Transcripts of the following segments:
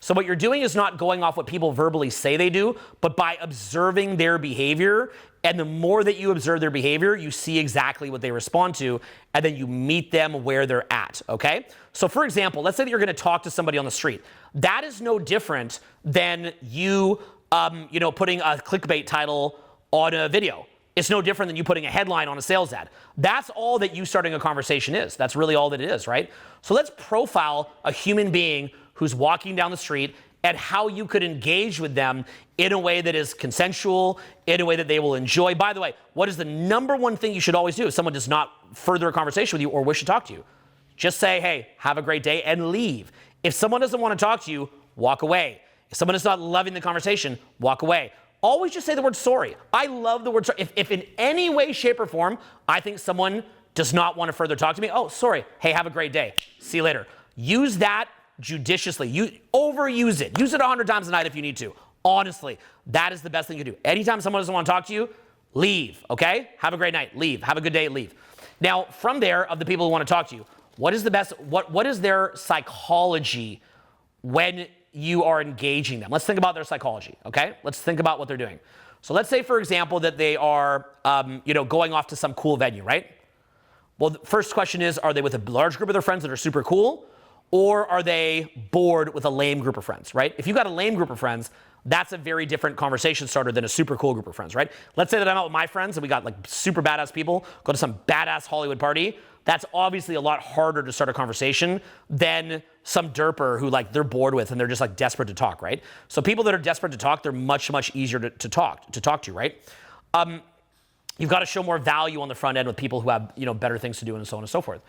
So what you're doing is not going off what people verbally say they do, but by observing their behavior. And the more that you observe their behavior, you see exactly what they respond to, and then you meet them where they're at, okay? So for example, let's say that you're gonna talk to somebody on the street. That is no different than you, putting a clickbait title on a video. It's no different than you putting a headline on a sales ad. That's all that you starting a conversation is. That's really all that it is, right? So let's profile a human being who's walking down the street and how you could engage with them in a way that is consensual, in a way that they will enjoy. By the way, what is the number one thing you should always do if someone does not further a conversation with you or wish to talk to you? Just say, hey, have a great day, and leave. If someone doesn't want to talk to you, walk away. If someone is not loving the conversation, walk away. Always just say the word sorry. I love the word sorry. If in any way, shape, or form, I think someone does not want to further talk to me, oh, sorry. Hey, have a great day. See you later. Use that judiciously. Overuse it. Use it 100 times a night if you need to. Honestly, that is the best thing you can do. Anytime someone doesn't want to talk to you, leave, okay? Have a great night. Leave. Have a good day. Leave. Now, from there, of the people who want to talk to you, what is the best, what is their psychology when you are engaging them? Let's think about their psychology, okay? Let's think about what they're doing. So let's say, for example, that they are, going off to some cool venue, right? Well, the first question is, are they with a large group of their friends that are super cool? Or are they bored with a lame group of friends, right? If you've got a lame group of friends, that's a very different conversation starter than a super cool group of friends, right? Let's say that I'm out with my friends and we got like super badass people, go to some badass Hollywood party. That's obviously a lot harder to start a conversation than some derper who like they're bored with and they're just like desperate to talk, right? So people that are desperate to talk, they're much, much easier to talk to, right? You've got to show more value on the front end with people who have, better things to do and so on and so forth.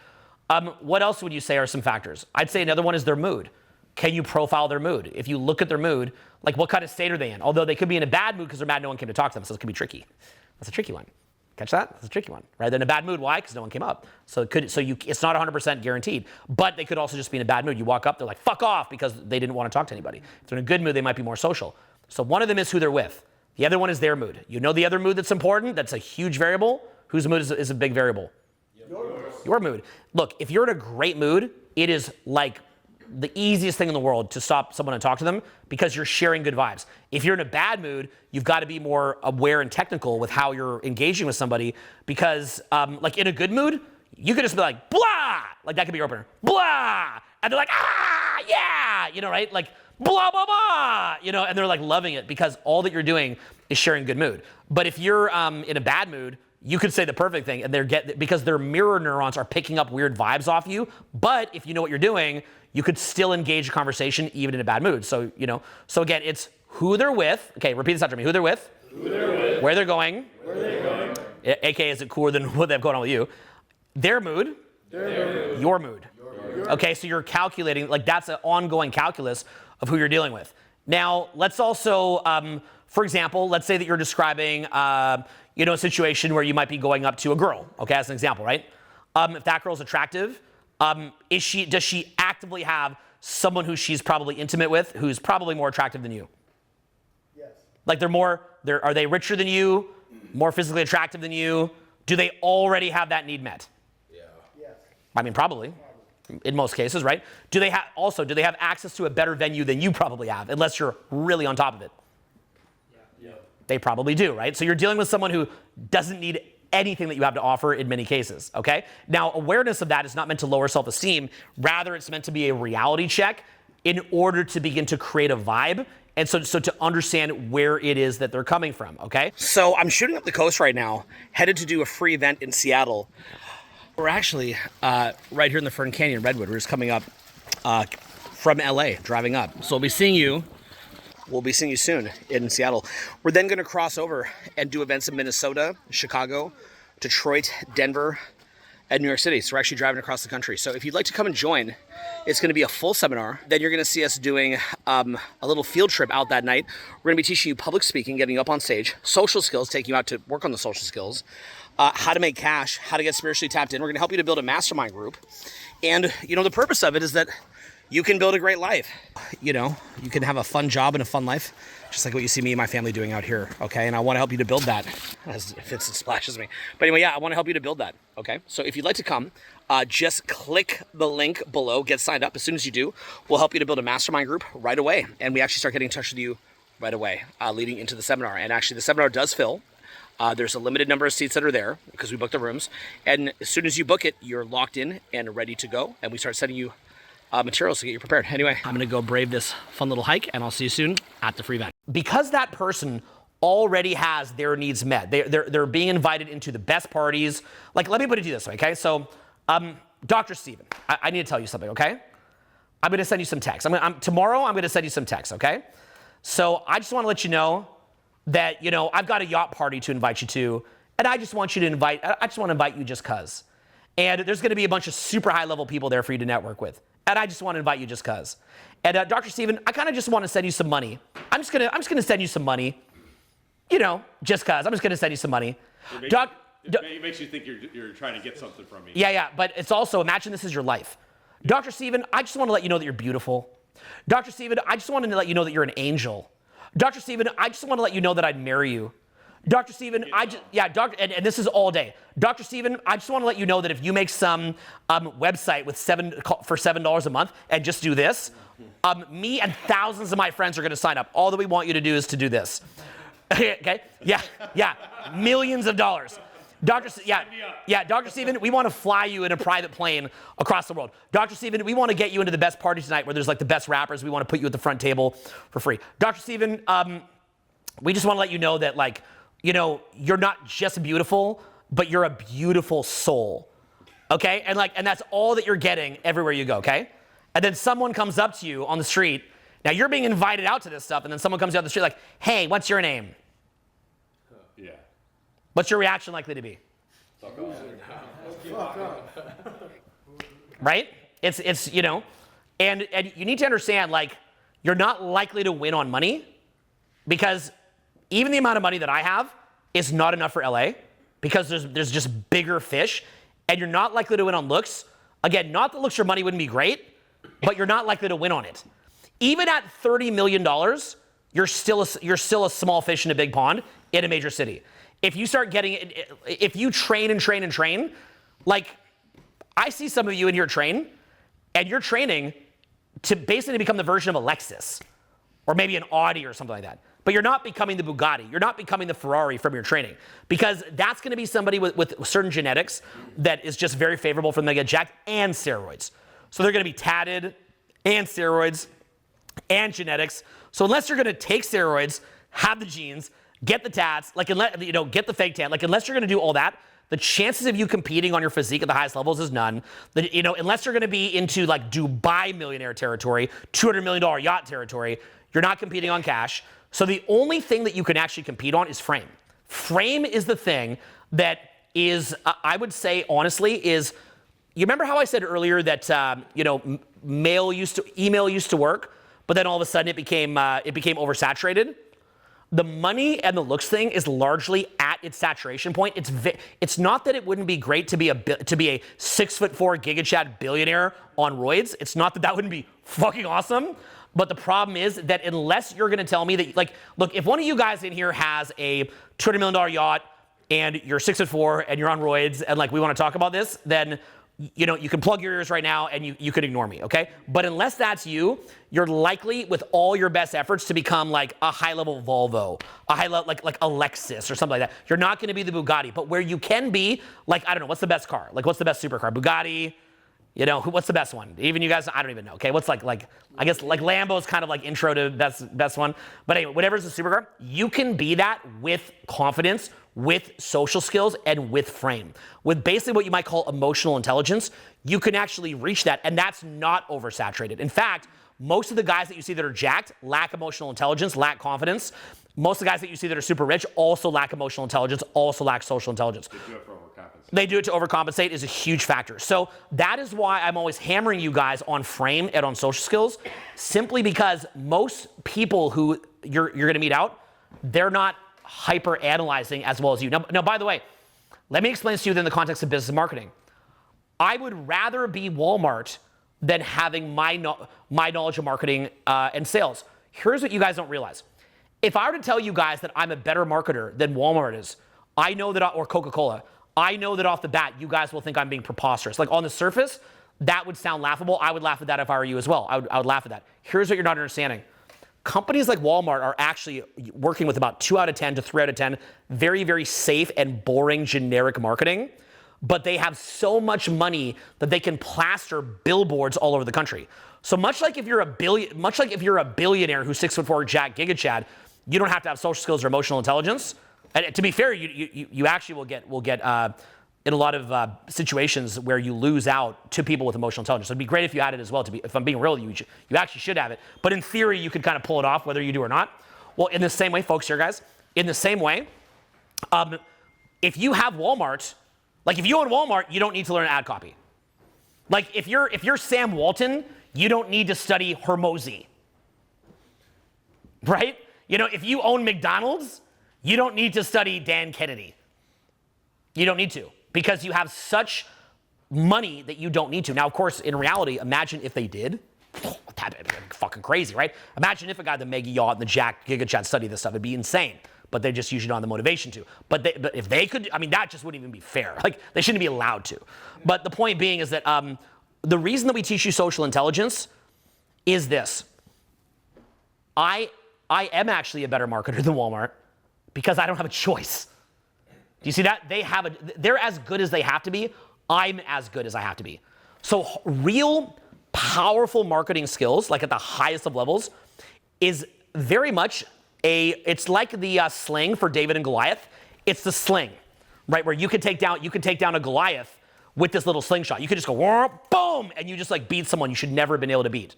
What else would you say are some factors? I'd say another one is their mood. Can you profile their mood? If you look at their mood, like what kind of state are they in? Although they could be in a bad mood because they're mad no one came to talk to them, so it could be tricky. That's a tricky one. Catch that? That's a tricky one, right? They're in a bad mood. Why? Because no one came up. It's not 100% guaranteed, but they could also just be in a bad mood. You walk up, they're like, fuck off, because they didn't want to talk to anybody. If they're in a good mood, they might be more social. So one of them is who they're with. The other one is their mood. You know the other mood that's important? That's a huge variable. Whose mood is a big variable? Your mood. Look, if you're in a great mood, it is like the easiest thing in the world to stop someone and talk to them because you're sharing good vibes. If you're in a bad mood, you've got to be more aware and technical with how you're engaging with somebody because, like in a good mood, you could just be like, blah! Like that could be your opener. Blah! And they're like, ah, yeah! Right? Like, blah, blah, blah! And they're like loving it because all that you're doing is sharing good mood. But if you're in a bad mood, you could say the perfect thing and because their mirror neurons are picking up weird vibes off you. But if you know what you're doing, you could still engage a conversation even in a bad mood. So, so again, it's who they're with. Okay, repeat this after me. Who they're with. Where they're going. AKA, is it cooler than what they have going on with you? Their mood. Your mood. Okay, so you're calculating, like that's an ongoing calculus of who you're dealing with. Now, let's also, for example, let's say that you're describing, a situation where you might be going up to a girl, okay, as an example, right? If that girl's attractive, does she actively have someone who she's probably intimate with who's probably more attractive than you? Yes. Like are they richer than you, more physically attractive than you? Do they already have that need met? Yeah. Yes. I mean, probably. In most cases, right? Do they have access to a better venue than you probably have, unless you're really on top of it? Yeah. They probably do, right? So you're dealing with someone who doesn't need anything that you have to offer in many cases, okay? Now, awareness of that is not meant to lower self-esteem. Rather, it's meant to be a reality check in order to begin to create a vibe and so to understand where it is that they're coming from, okay? So I'm shooting up the coast right now, headed to do a free event in Seattle. We're actually right here in the Fern Canyon, Redwood. We're just coming up from LA, driving up. So we'll be seeing you soon in Seattle. We're then gonna cross over and do events in Minnesota, Chicago, Detroit, Denver, and New York City. So we're actually driving across the country. So if you'd like to come and join, it's gonna be a full seminar. Then you're gonna see us doing a little field trip out that night. We're gonna be teaching you public speaking, getting you up on stage, social skills, taking you out to work on the social skills, how to make cash, how to get spiritually tapped in. We're gonna help you to build a mastermind group. And the purpose of it is that you can build a great life. You know, you can have a fun job and a fun life, just like what you see me and my family doing out here, okay? And I want to help you to build that, as if it splashes me. But anyway, yeah, I want to help you to build that, okay? So if you'd like to come, just click the link below, get signed up. As soon as you do, we'll help you to build a mastermind group right away. And we actually start getting in touch with you right away, leading into the seminar. And actually, the seminar does fill. There's a limited number of seats that are there because we booked the rooms. And as soon as you book it, you're locked in and ready to go. And we start sending you materials to get you prepared. Anyway, I'm gonna go brave this fun little hike, and I'll see you soon at the free event. Because that person already has their needs met, they're being invited into the best parties. Like, let me put it to you this way, okay? So, Dr. Steven, I need to tell you something, okay? I'm gonna send you some texts. Tomorrow, I'm gonna send you some texts, okay? So I just wanna let you know that, you know, I've got a yacht party to invite you to, and I just want to invite you just cause. And there's gonna be a bunch of super high level people there for you to network with. And I just want to invite you just cause. And Dr. Steven, I kind of just want to send you some money. I'm just gonna send you some money, you know, just cause. I'm just gonna send you some money. It makes you think you're trying to get something from me. Yeah, but it's also, imagine this is your life. Dr. Steven, I just want to let you know that you're beautiful. Dr. Steven, I just want to let you know that you're an angel. Dr. Steven, I just want to let you know that I'd marry you. Dr. Steven, and this is all day. Dr. Steven, I just want to let you know that if you make some website with for $7 a month and just do this, me and thousands of my friends are going to sign up. All that we want you to do is to do this. Okay? Yeah. Millions of dollars. Dr. Steven, we want to fly you in a private plane across the world. Dr. Steven, we want to get you into the best party tonight where there's like the best rappers. We want to put you at the front table for free. Dr. Steven, we just want to let you know that, like, you know, you're not just beautiful, but you're a beautiful soul, okay? And that's all that you're getting everywhere you go, okay? And then someone comes up to you on the street. Now, you're being invited out to this stuff, and then someone comes out the street like, hey, what's your name? Yeah. What's your reaction likely to be? Right? It's you know, and you need to understand, like, you're not likely to win on money because even the amount of money that I have is not enough for LA because there's just bigger fish, and you're not likely to win on looks. Again, not that looks or money wouldn't be great, but you're not likely to win on it. Even at $30 million, you're still a small fish in a big pond in a major city. If you start if you train and train and train, like I see some of you in here train, and you're training to basically become the version of a Lexus or maybe an Audi or something like that. But you're not becoming the Bugatti. You're not becoming the Ferrari from your training because that's going to be somebody with certain genetics that is just very favorable for them to get jacked and steroids. So they're going to be tatted and steroids and genetics. So unless you're going to take steroids, have the genes, get the tats, like, get the fake tan, like, unless you're going to do all that, the chances of you competing on your physique at the highest levels is none. Unless you're going to be into like Dubai millionaire territory, $200 million yacht territory, you're not competing on cash. So the only thing that you can actually compete on is frame. Frame is the thing that is, I would say honestly, is, you remember how I said earlier that email used to work, but then all of a sudden it became oversaturated? The money and the looks thing is largely at its saturation point. It's not that it wouldn't be great to be a 6'4" GigaChat billionaire on roids. It's not that wouldn't be fucking awesome. But the problem is that unless you're going to tell me that, like, look, if one of you guys in here has a $200 million yacht and you're 6'4" and you're on roids and like we want to talk about this, then you can plug your ears right now and you can ignore me, okay? But unless that's you, you're likely with all your best efforts to become like a high-level Volvo, a high-level like a Lexus or something like that. You're not going to be the Bugatti, but where you can be, like, I don't know, what's the best car? Like, what's the best supercar? Bugatti. What's the best one? Even you guys, I don't even know. Okay, what's like I guess like Lambo's kind of like intro to best one. But anyway, whatever's the supercar, you can be that with confidence, with social skills, and with frame. With basically what you might call emotional intelligence, you can actually reach that, and that's not oversaturated. In fact, most of the guys that you see that are jacked lack emotional intelligence, lack confidence. Most of the guys that you see that are super rich also lack emotional intelligence, also lack social intelligence. They do it to overcompensate is a huge factor. So that is why I'm always hammering you guys on frame and on social skills, simply because most people who you're going to meet out, they're not hyper analyzing as well as you. Now, by the way, let me explain this to you in the context of business and marketing. I would rather be Walmart than having my knowledge of marketing and sales. Here's what you guys don't realize. If I were to tell you guys that I'm a better marketer than Walmart is, I know that, or Coca-Cola, I know that off the bat, you guys will think I'm being preposterous. Like on the surface, that would sound laughable. I would laugh at that if I were you as well. I would laugh at that. Here's what you're not understanding. Companies like Walmart are actually working with about 2 out of 10 to 3 out of 10 very, very safe and boring generic marketing, but they have so much money that they can plaster billboards all over the country. So much like if you're a billionaire who's 6'4" Jack Giga Chad, you don't have to have social skills or emotional intelligence. And to be fair, you actually will get in a lot of situations where you lose out to people with emotional intelligence. So it'd be great if you had it as well. If I'm being real, you actually should have it. But in theory, you could kind of pull it off, whether you do or not. Well, in the same way, folks here, guys, in the same way, if you have Walmart, like if you own Walmart, you don't need to learn ad copy. Like if you're Sam Walton, you don't need to study Hormozy, right? If you own McDonald's, you don't need to study Dan Kennedy. You don't need to, because you have such money that you don't need to. Now, of course, in reality, imagine if they did. That'd be fucking crazy, right? Imagine if a guy, the Mega Yacht and the Jack Giga Chad studied this stuff. It'd be insane. But they just usually don't have the motivation to. But if they could, that just wouldn't even be fair. Like, they shouldn't be allowed to. But the point being is that the reason that we teach you social intelligence is this. I am actually a better marketer than Walmart because I don't have a choice. Do you see that? They're as good as they have to be. I'm as good as I have to be. So real powerful marketing skills, like at the highest of levels, is very much it's like the sling for David and Goliath. It's the sling, right? Where you could take down a Goliath with this little slingshot. You could just go, boom, and you just like beat someone you should never have been able to beat.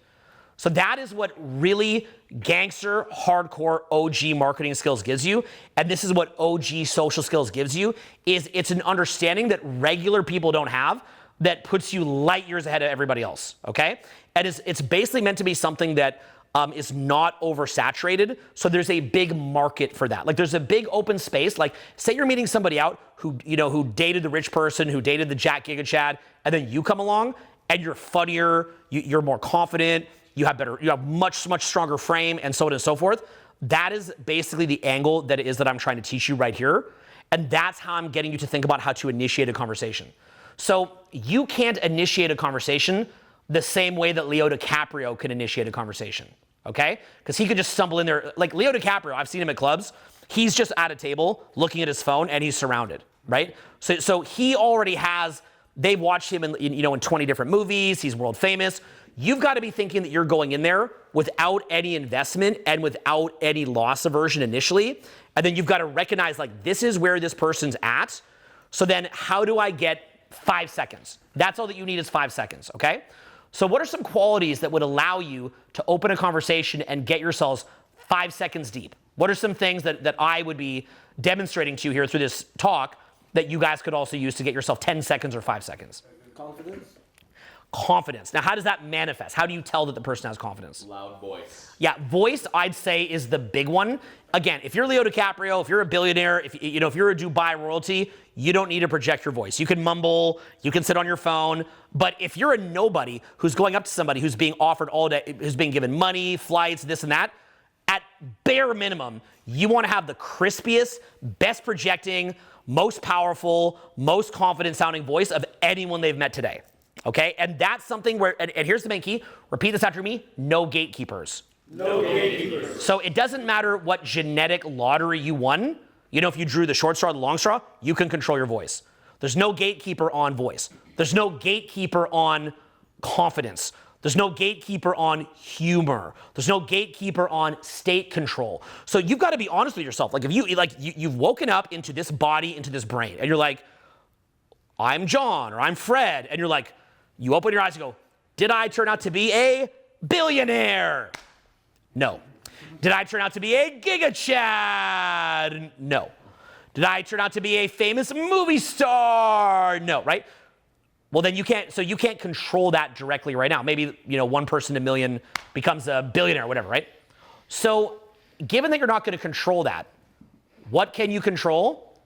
So that is what really gangster, hardcore, OG marketing skills gives you. And this is what OG social skills gives you, is it's an understanding that regular people don't have that puts you light years ahead of everybody else, okay? And it's basically meant to be something that is not oversaturated. So there's a big market for that. Like there's a big open space. Like say you're meeting somebody out who dated the rich person, who dated the Jack Giga Chad, and then you come along and you're funnier, you're more confident, you have much stronger frame, and so on and so forth. That is basically the angle that I'm trying to teach you right here. And that's how I'm getting you to think about how to initiate a conversation. So you can't initiate a conversation the same way that Leo DiCaprio can initiate a conversation, okay? Because he could just stumble in there. Like Leo DiCaprio, I've seen him at clubs. He's just at a table looking at his phone and he's surrounded, right? So he already has, they've watched him in 20 different movies. He's world famous. You've got to be thinking that you're going in there without any investment and without any loss aversion initially. And then you've got to recognize, like, this is where this person's at. So then how do I get 5 seconds? That's all that you need is 5 seconds, okay? So what are some qualities that would allow you to open a conversation and get yourselves 5 seconds deep? What are some things that I would be demonstrating to you here through this talk that you guys could also use to get yourself 10 seconds or 5 seconds? Confidence. Now, how does that manifest? How do you tell that the person has confidence? Loud voice. Yeah, voice, I'd say, is the big one. Again, if you're Leo DiCaprio, if you're a billionaire, if you're a Dubai royalty, you don't need to project your voice. You can mumble, you can sit on your phone, but if you're a nobody who's going up to somebody who's being offered all day, who's being given money, flights, this and that, at bare minimum, you want to have the crispiest, best projecting, most powerful, most confident sounding voice of anyone they've met today. Okay, and that's something where, and here's the main key, repeat this after me, no gatekeepers. No gatekeepers. So it doesn't matter what genetic lottery you won. If you drew the short straw or the long straw, you can control your voice. There's no gatekeeper on voice. There's no gatekeeper on confidence. There's no gatekeeper on humor. There's no gatekeeper on state control. So you've got to be honest with yourself. Like if you've woken up into this body, into this brain, and you're like, I'm John or I'm Fred, and you're like, you open your eyes and go, did I turn out to be a billionaire? No. Did I turn out to be a Giga Chad? No. Did I turn out to be a famous movie star? No, right? Well, then you can't control that directly right now. Maybe, 1 person in a million becomes a billionaire or whatever, right? So given that you're not going to control that, what can you control?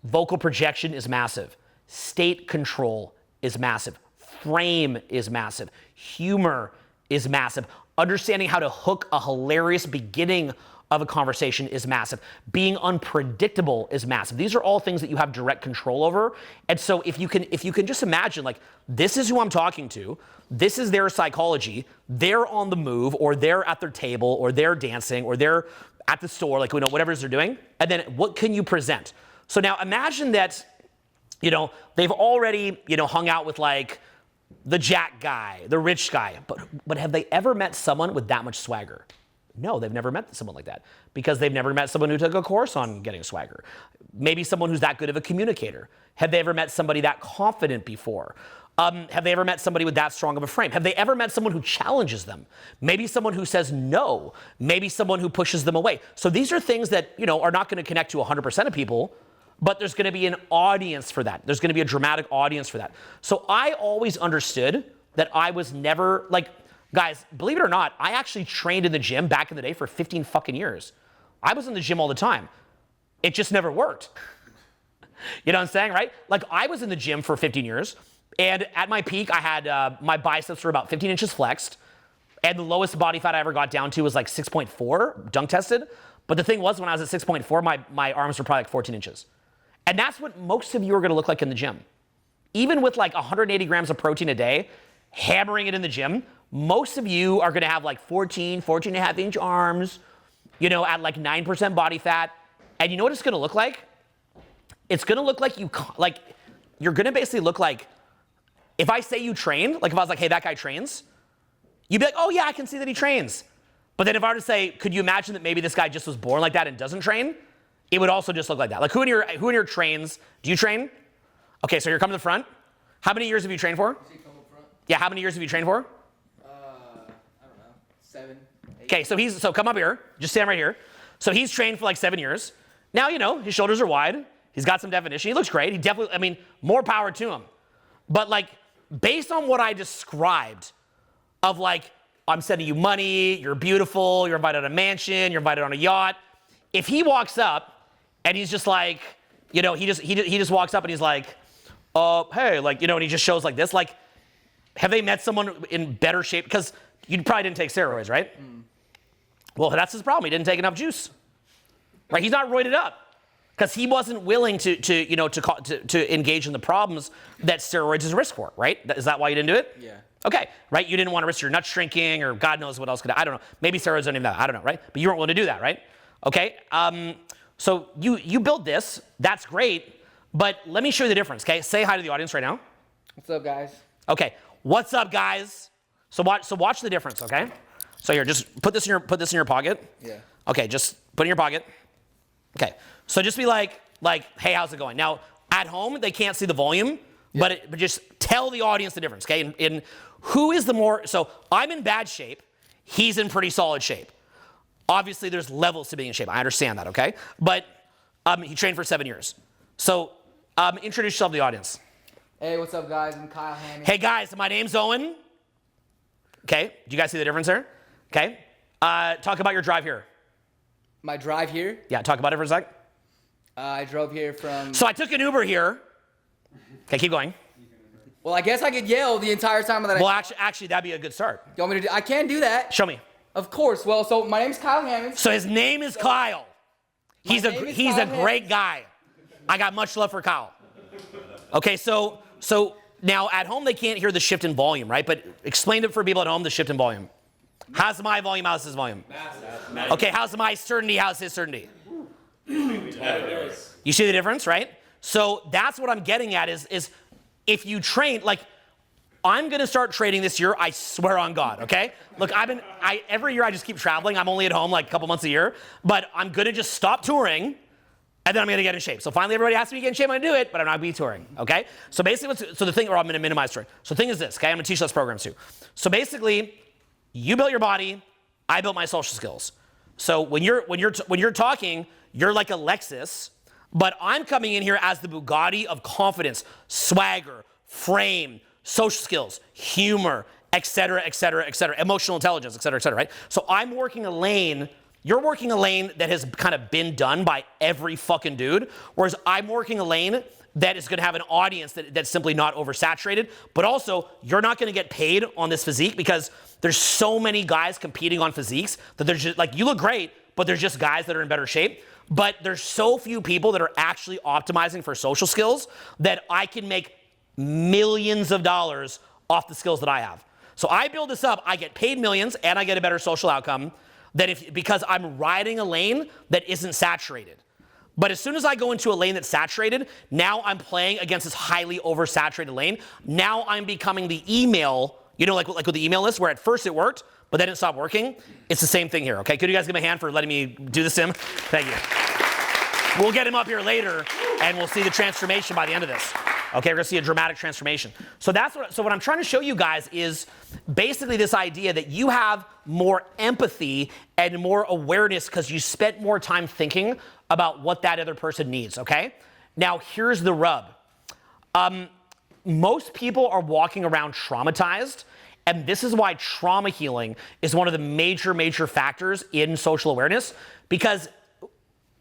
Vocal projection is massive. State control is massive. frame is massive. Humor is massive. Understanding how to hook a hilarious beginning of a conversation is massive. Being unpredictable is massive. These are all things that you have direct control over. And so if you can just imagine, like, this is who I'm talking to, this is their psychology, they're on the move, or they're at their table, or they're dancing, or they're at the store, like, whatever it is they're doing, and then what can you present? So now imagine that, they've already, hung out with, like, the jack guy, the rich guy, but have they ever met someone with that much swagger? No, they've never met someone like that, because they've never met someone who took a course on getting swagger. Maybe someone who's that good of a communicator. Have they ever met somebody that confident before? Have they ever met somebody with that strong of a frame? Have they ever met someone who challenges them? Maybe someone who says no. Maybe someone who pushes them away. So these are things that, are not going to connect to 100% of people, but there's going to be an audience for that. There's going to be a dramatic audience for that. So I always understood that I was never, like, guys, believe it or not, I actually trained in the gym back in the day for 15 fucking years. I was in the gym all the time. It just never worked. You know what I'm saying, right? Like, I was in the gym for 15 years, and at my peak, I had, my biceps were about 15 inches flexed, and the lowest body fat I ever got down to was like 6.4, dunk tested. But the thing was, when I was at 6.4, my arms were probably like 14 inches. And that's what most of you are gonna look like in the gym. Even with like 180 grams of protein a day, hammering it in the gym, most of you are gonna have like 14 and a half inch arms, at like 9% body fat. And you know what it's gonna look like? It's gonna look like you're gonna basically look like, if I say you train, like if I was like, hey, that guy trains, you'd be like, oh yeah, I can see that he trains. But then if I were to say, could you imagine that maybe this guy just was born like that and doesn't train? It would also just look like that. Like, who in your trains? Do you train? Okay, so you're coming to the front. How many years have you trained for? Yeah, how many years have you trained for? I don't know, 7, 8. Okay, so come up here. Just stand right here. So he's trained for like 7 years. Now, his shoulders are wide. He's got some definition. He looks great. He definitely, more power to him. But like, based on what I described of like, I'm sending you money, you're beautiful, you're invited on a mansion, you're invited on a yacht. If he walks up and he's just like, he just walks up and he's like, hey, like, and he just shows like this, like, have they met someone in better shape? Because you probably didn't take steroids, right? Mm. Well, that's his problem. He didn't take enough juice, right? He's not roided up because he wasn't willing to engage in the problems that steroids is a risk for, right? Is that why you didn't do it? Yeah. Okay, right? You didn't want to risk your nuts shrinking or God knows what else could, I don't know. Maybe steroids don't even that, I don't know, right? But you weren't willing to do that, right? Okay, so you built this, that's great, but let me show you the difference, okay? Say hi to the audience right now. What's up, guys? Okay, what's up, guys? So watch the difference, okay? So here, just put this in your pocket. Yeah. Okay, just put it in your pocket. Okay, so just be like, hey, how's it going? Now, at home, they can't see the volume, but just tell the audience the difference, okay? In who is the more, so I'm in bad shape, he's in pretty solid shape. Obviously, there's levels to being in shape. I understand that, okay? But he trained for 7 years. So introduce yourself to the audience. Hey, what's up, guys? I'm Kyle Hammond. Hey, guys, my name's Owen. Okay, do you guys see the difference there? Okay, talk about your drive here. My drive here? Yeah, talk about it for a sec. I drove here from... So I took an Uber here. Okay, keep going. Well, I guess I could yell the entire time that Well, actually, that'd be a good start. You want me to do... I can do that. Show me. Of course. Well, so my name's Kyle Hammond. So his name is Kyle. He's a great guy. I got much love for Kyle. Okay, so now at home they can't hear the shift in volume, right? But explain it for people at home, the shift in volume. How's my volume? How's his volume? Massive. Okay, how's my certainty? How's his certainty? You see the difference, right? So that's what I'm getting at is if you train, like, I'm gonna start trading this year, I swear on God, okay? Look, every year I just keep traveling. I'm only at home like a couple months a year, but I'm gonna just stop touring and then I'm gonna get in shape. So finally everybody has to be getting in shape, I'm gonna do it, but I'm not gonna be touring, okay? So basically, I'm gonna minimize touring. So the thing is this, okay? I'm gonna teach those programs too. So basically, you built your body, I built my social skills. So when you're talking, you're like a Lexus, but I'm coming in here as the Bugatti of confidence, swagger, frame, social skills, humor, et cetera, emotional intelligence, et cetera, right? So I'm working a lane, you're working a lane that has kind of been done by every fucking dude, whereas I'm working a lane that is going to have an audience that's simply not oversaturated. But also, you're not going to get paid on this physique because there's so many guys competing on physiques that there's just like, you look great, but there's just guys that are in better shape. But there's so few people that are actually optimizing for social skills that I can make millions of dollars off the skills that I have. So I build this up, I get paid millions, and I get a better social outcome because I'm riding a lane that isn't saturated. But as soon as I go into a lane that's saturated, now I'm playing against this highly oversaturated lane. Now I'm becoming the email, like with the email list, where at first it worked, but then it stopped working. It's the same thing here, okay? Could you guys give me a hand for letting me do this, Sim? Thank you. We'll get him up here later, and we'll see the transformation by the end of this. Okay, we're gonna see a dramatic transformation. So what I'm trying to show you guys is basically this idea that you have more empathy and more awareness because you spent more time thinking about what that other person needs, okay? Now, here's the rub. Most people are walking around traumatized, and this is why trauma healing is one of the major factors in social awareness. Because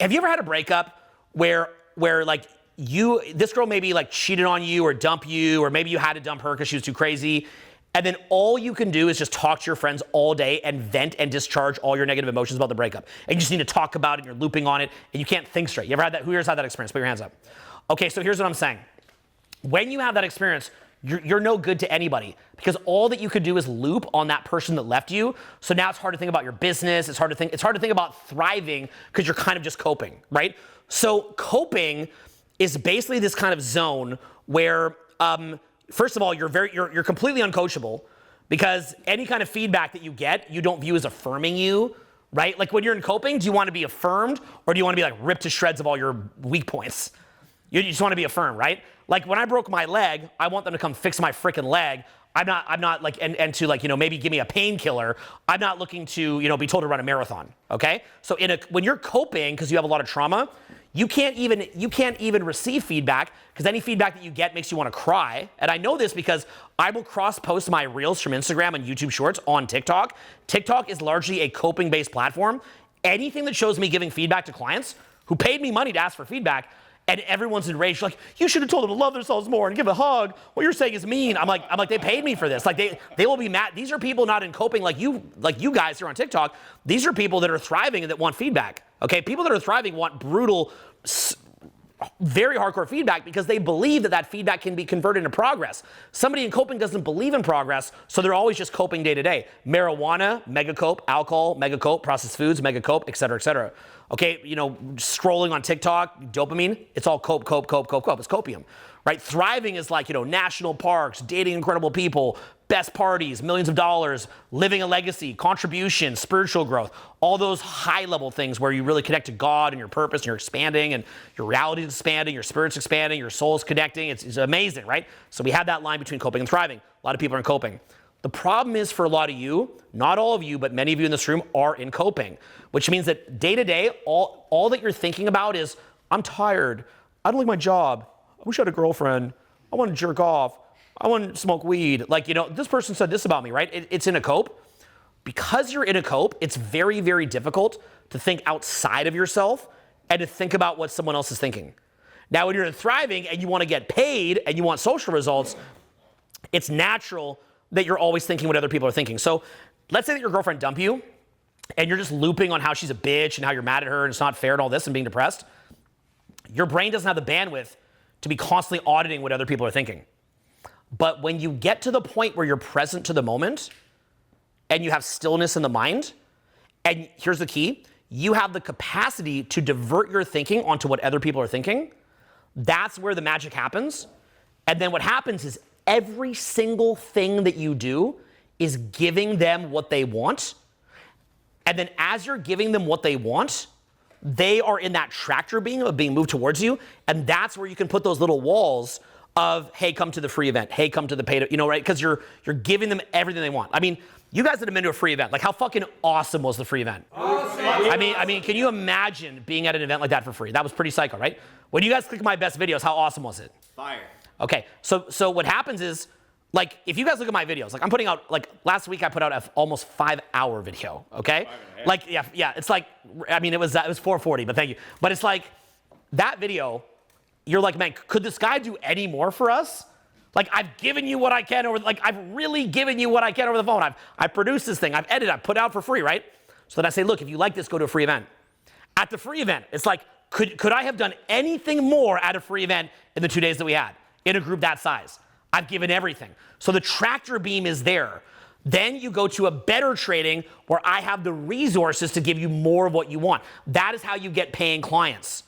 have you ever had a breakup where like this girl maybe like cheated on you or dumped you, or maybe you had to dump her because she was too crazy, and then all you can do is just talk to your friends all day and vent and discharge all your negative emotions about the breakup. And you just need to talk about it, and you're looping on it, and you can't think straight. You ever had that? Who here's had that experience? Put your hands up. Okay, so here's what I'm saying. When you have that experience, you're no good to anybody because all that you could do is loop on that person that left you. So now it's hard to think about your business. It's hard to think about thriving because you're kind of just coping, right? So coping is basically this kind of zone where, first of all, you're completely uncoachable because any kind of feedback that you get, you don't view as affirming you, right? Like when you're in coping, do you want to be affirmed or do you want to be like ripped to shreds of all your weak points? You just want to be affirmed, right? Like when I broke my leg, I want them to come fix my freaking leg. I'm not like, and to like, maybe give me a painkiller. I'm not looking to, be told to run a marathon, okay? So when you're coping, because you have a lot of trauma, you can't even receive feedback because any feedback that you get makes you want to cry. And I know this because I will cross-post my reels from Instagram and YouTube Shorts on TikTok. TikTok is largely a coping-based platform. Anything that shows me giving feedback to clients who paid me money to ask for feedback, and everyone's enraged, like, you should have told them to love themselves more and give a hug. What you're saying is mean. I'm like, they paid me for this. Like, they will be mad. These are people not in coping like you guys here on TikTok. These are people that are thriving and that want feedback. Okay, people that are thriving want brutal, very hardcore feedback because they believe that feedback can be converted into progress. Somebody in coping doesn't believe in progress, so they're always just coping day to day. Marijuana, mega cope. Alcohol, mega cope. Processed foods, mega cope, et cetera, et cetera. Okay, scrolling on TikTok, dopamine, it's all cope. It's copium, right? Thriving is like, national parks, dating incredible people, best parties, millions of dollars, living a legacy, contribution, spiritual growth, all those high-level things where you really connect to God and your purpose and you're expanding and your reality is expanding, your spirit's expanding, your soul's connecting. It's amazing, right? So we have that line between coping and thriving. A lot of people are in coping. The problem is for a lot of you, not all of you, but many of you in this room are in coping, which means that day to day, all that you're thinking about is, I'm tired. I don't like my job. I wish I had a girlfriend. I want to jerk off. I want to smoke weed. Like, this person said this about me, right? It's in a cope. Because you're in a cope, it's very, very difficult to think outside of yourself and to think about what someone else is thinking. Now, when you're in thriving and you want to get paid and you want social results, it's natural that you're always thinking what other people are thinking. So let's say that your girlfriend dumped you and you're just looping on how she's a bitch and how you're mad at her and it's not fair and all this and being depressed. Your brain doesn't have the bandwidth to be constantly auditing what other people are thinking. But when you get to the point where you're present to the moment and you have stillness in the mind, and here's the key, you have the capacity to divert your thinking onto what other people are thinking, that's where the magic happens. And then what happens is every single thing that you do is giving them what they want. And then as you're giving them what they want, they are in that tractor beam of being moved towards you. And that's where you can put those little walls of, hey, come to the free event. Hey, come to the paid, right? Because you're giving them everything they want. I mean, you guys that have been to a free event, like how fucking awesome was the free event? Awesome. I mean, can you imagine being at an event like that for free? That was pretty psycho, right? When you guys click my best videos, how awesome was it? Fire. Okay, so what happens is, like, if you guys look at my videos, like I'm putting out, like last week I put out an almost 5-hour video, okay? Like, yeah, it's like, I mean, it was 4:40, but thank you. But it's like, that video, you're like, man, could this guy do any more for us? Like, I've given you what I can I've really given you what I can over the phone. I've produced this thing, I've edited, I've put out for free, right? So then I say, look, if you like this, go to a free event. At the free event, it's like, could I have done anything more at a free event in the 2 days that we had in a group that size? I've given everything. So the tractor beam is there. Then you go to a better trading where I have the resources to give you more of what you want. That is how you get paying clients.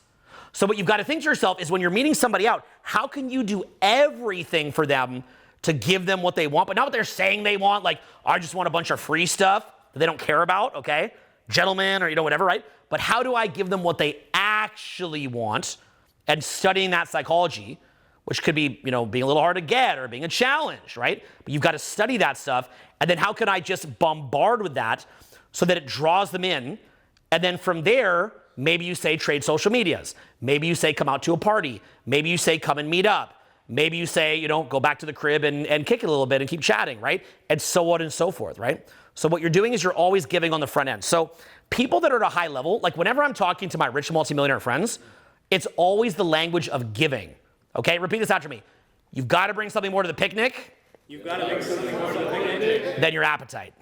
So what you've got to think to yourself is when you're meeting somebody out, how can you do everything for them to give them what they want, but not what they're saying they want, like, I just want a bunch of free stuff that they don't care about, okay? Gentlemen or, whatever, right? But how do I give them what they actually want? And studying that psychology, which could be, being a little hard to get or being a challenge, right? But you've got to study that stuff. And then how can I just bombard with that so that it draws them in? And then from there, maybe you say trade social medias. Maybe you say come out to a party. Maybe you say come and meet up. Maybe you say, go back to the crib and kick it a little bit and keep chatting, right? And so on and so forth, right? So what you're doing is you're always giving on the front end. So people that are at a high level, like whenever I'm talking to my rich multimillionaire friends, it's always the language of giving. Okay, repeat this after me. You've got to bring something more to the picnic. You've got to bring something more to the picnic than your appetite.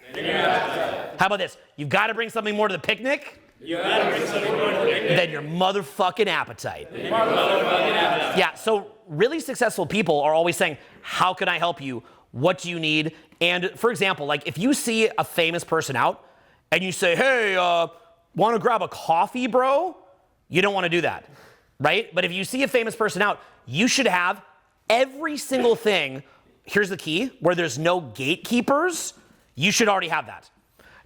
How about this? You've got to bring something more to the picnic. You've got to bring something more to the picnic than your motherfucking appetite. Yeah, so really successful people are always saying, how can I help you? What do you need? And for example, like if you see a famous person out and you say, hey, want to grab a coffee, bro? You don't want to do that, right? But if you see a famous person out, you should have every single thing. Here's the key, where there's no gatekeepers, you should already have that.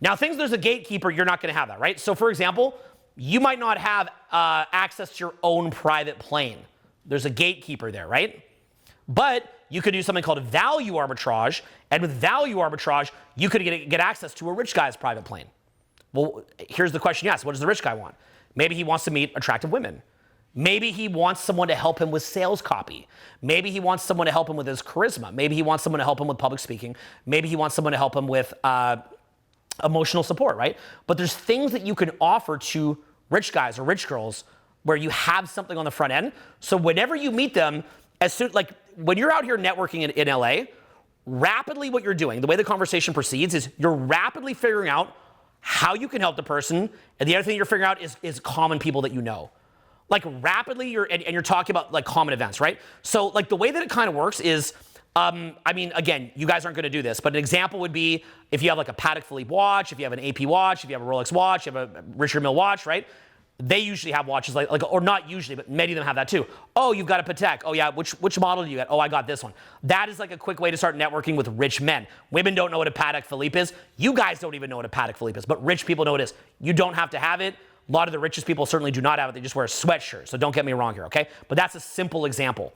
Now, things there's a gatekeeper, you're not going to have that, right? So for example, you might not have access to your own private plane. There's a gatekeeper there, right? But you could do something called value arbitrage, and with value arbitrage, you could get access to a rich guy's private plane. Well, here's the question you ask. What does the rich guy want? Maybe he wants to meet attractive women. Maybe he wants someone to help him with sales copy. Maybe he wants someone to help him with his charisma. Maybe he wants someone to help him with public speaking. Maybe he wants someone to help him with emotional support, right? But there's things that you can offer to rich guys or rich girls where you have something on the front end. So whenever you meet them, like when you're out here networking in LA, rapidly what you're doing, the way the conversation proceeds is you're rapidly figuring out how you can help the person. And the other thing you're figuring out is common people that you know. Like rapidly, you're talking about like common events, right? So like the way that it kind of works is, again, you guys aren't going to do this, but an example would be if you have like a Patek Philippe watch, if you have an AP watch, if you have a Rolex watch, you have a Richard Mille watch, right? They usually have watches like, or not usually, but many of them have that too. Oh, you've got a Patek. Oh yeah, which model do you get? Oh, I got this one. That is like a quick way to start networking with rich men. Women don't know what a Patek Philippe is. You guys don't even know what a Patek Philippe is, but rich people know what it is. You don't have to have it. A lot of the richest people certainly do not have it. They just wear a sweatshirt. So don't get me wrong here, okay? But that's a simple example.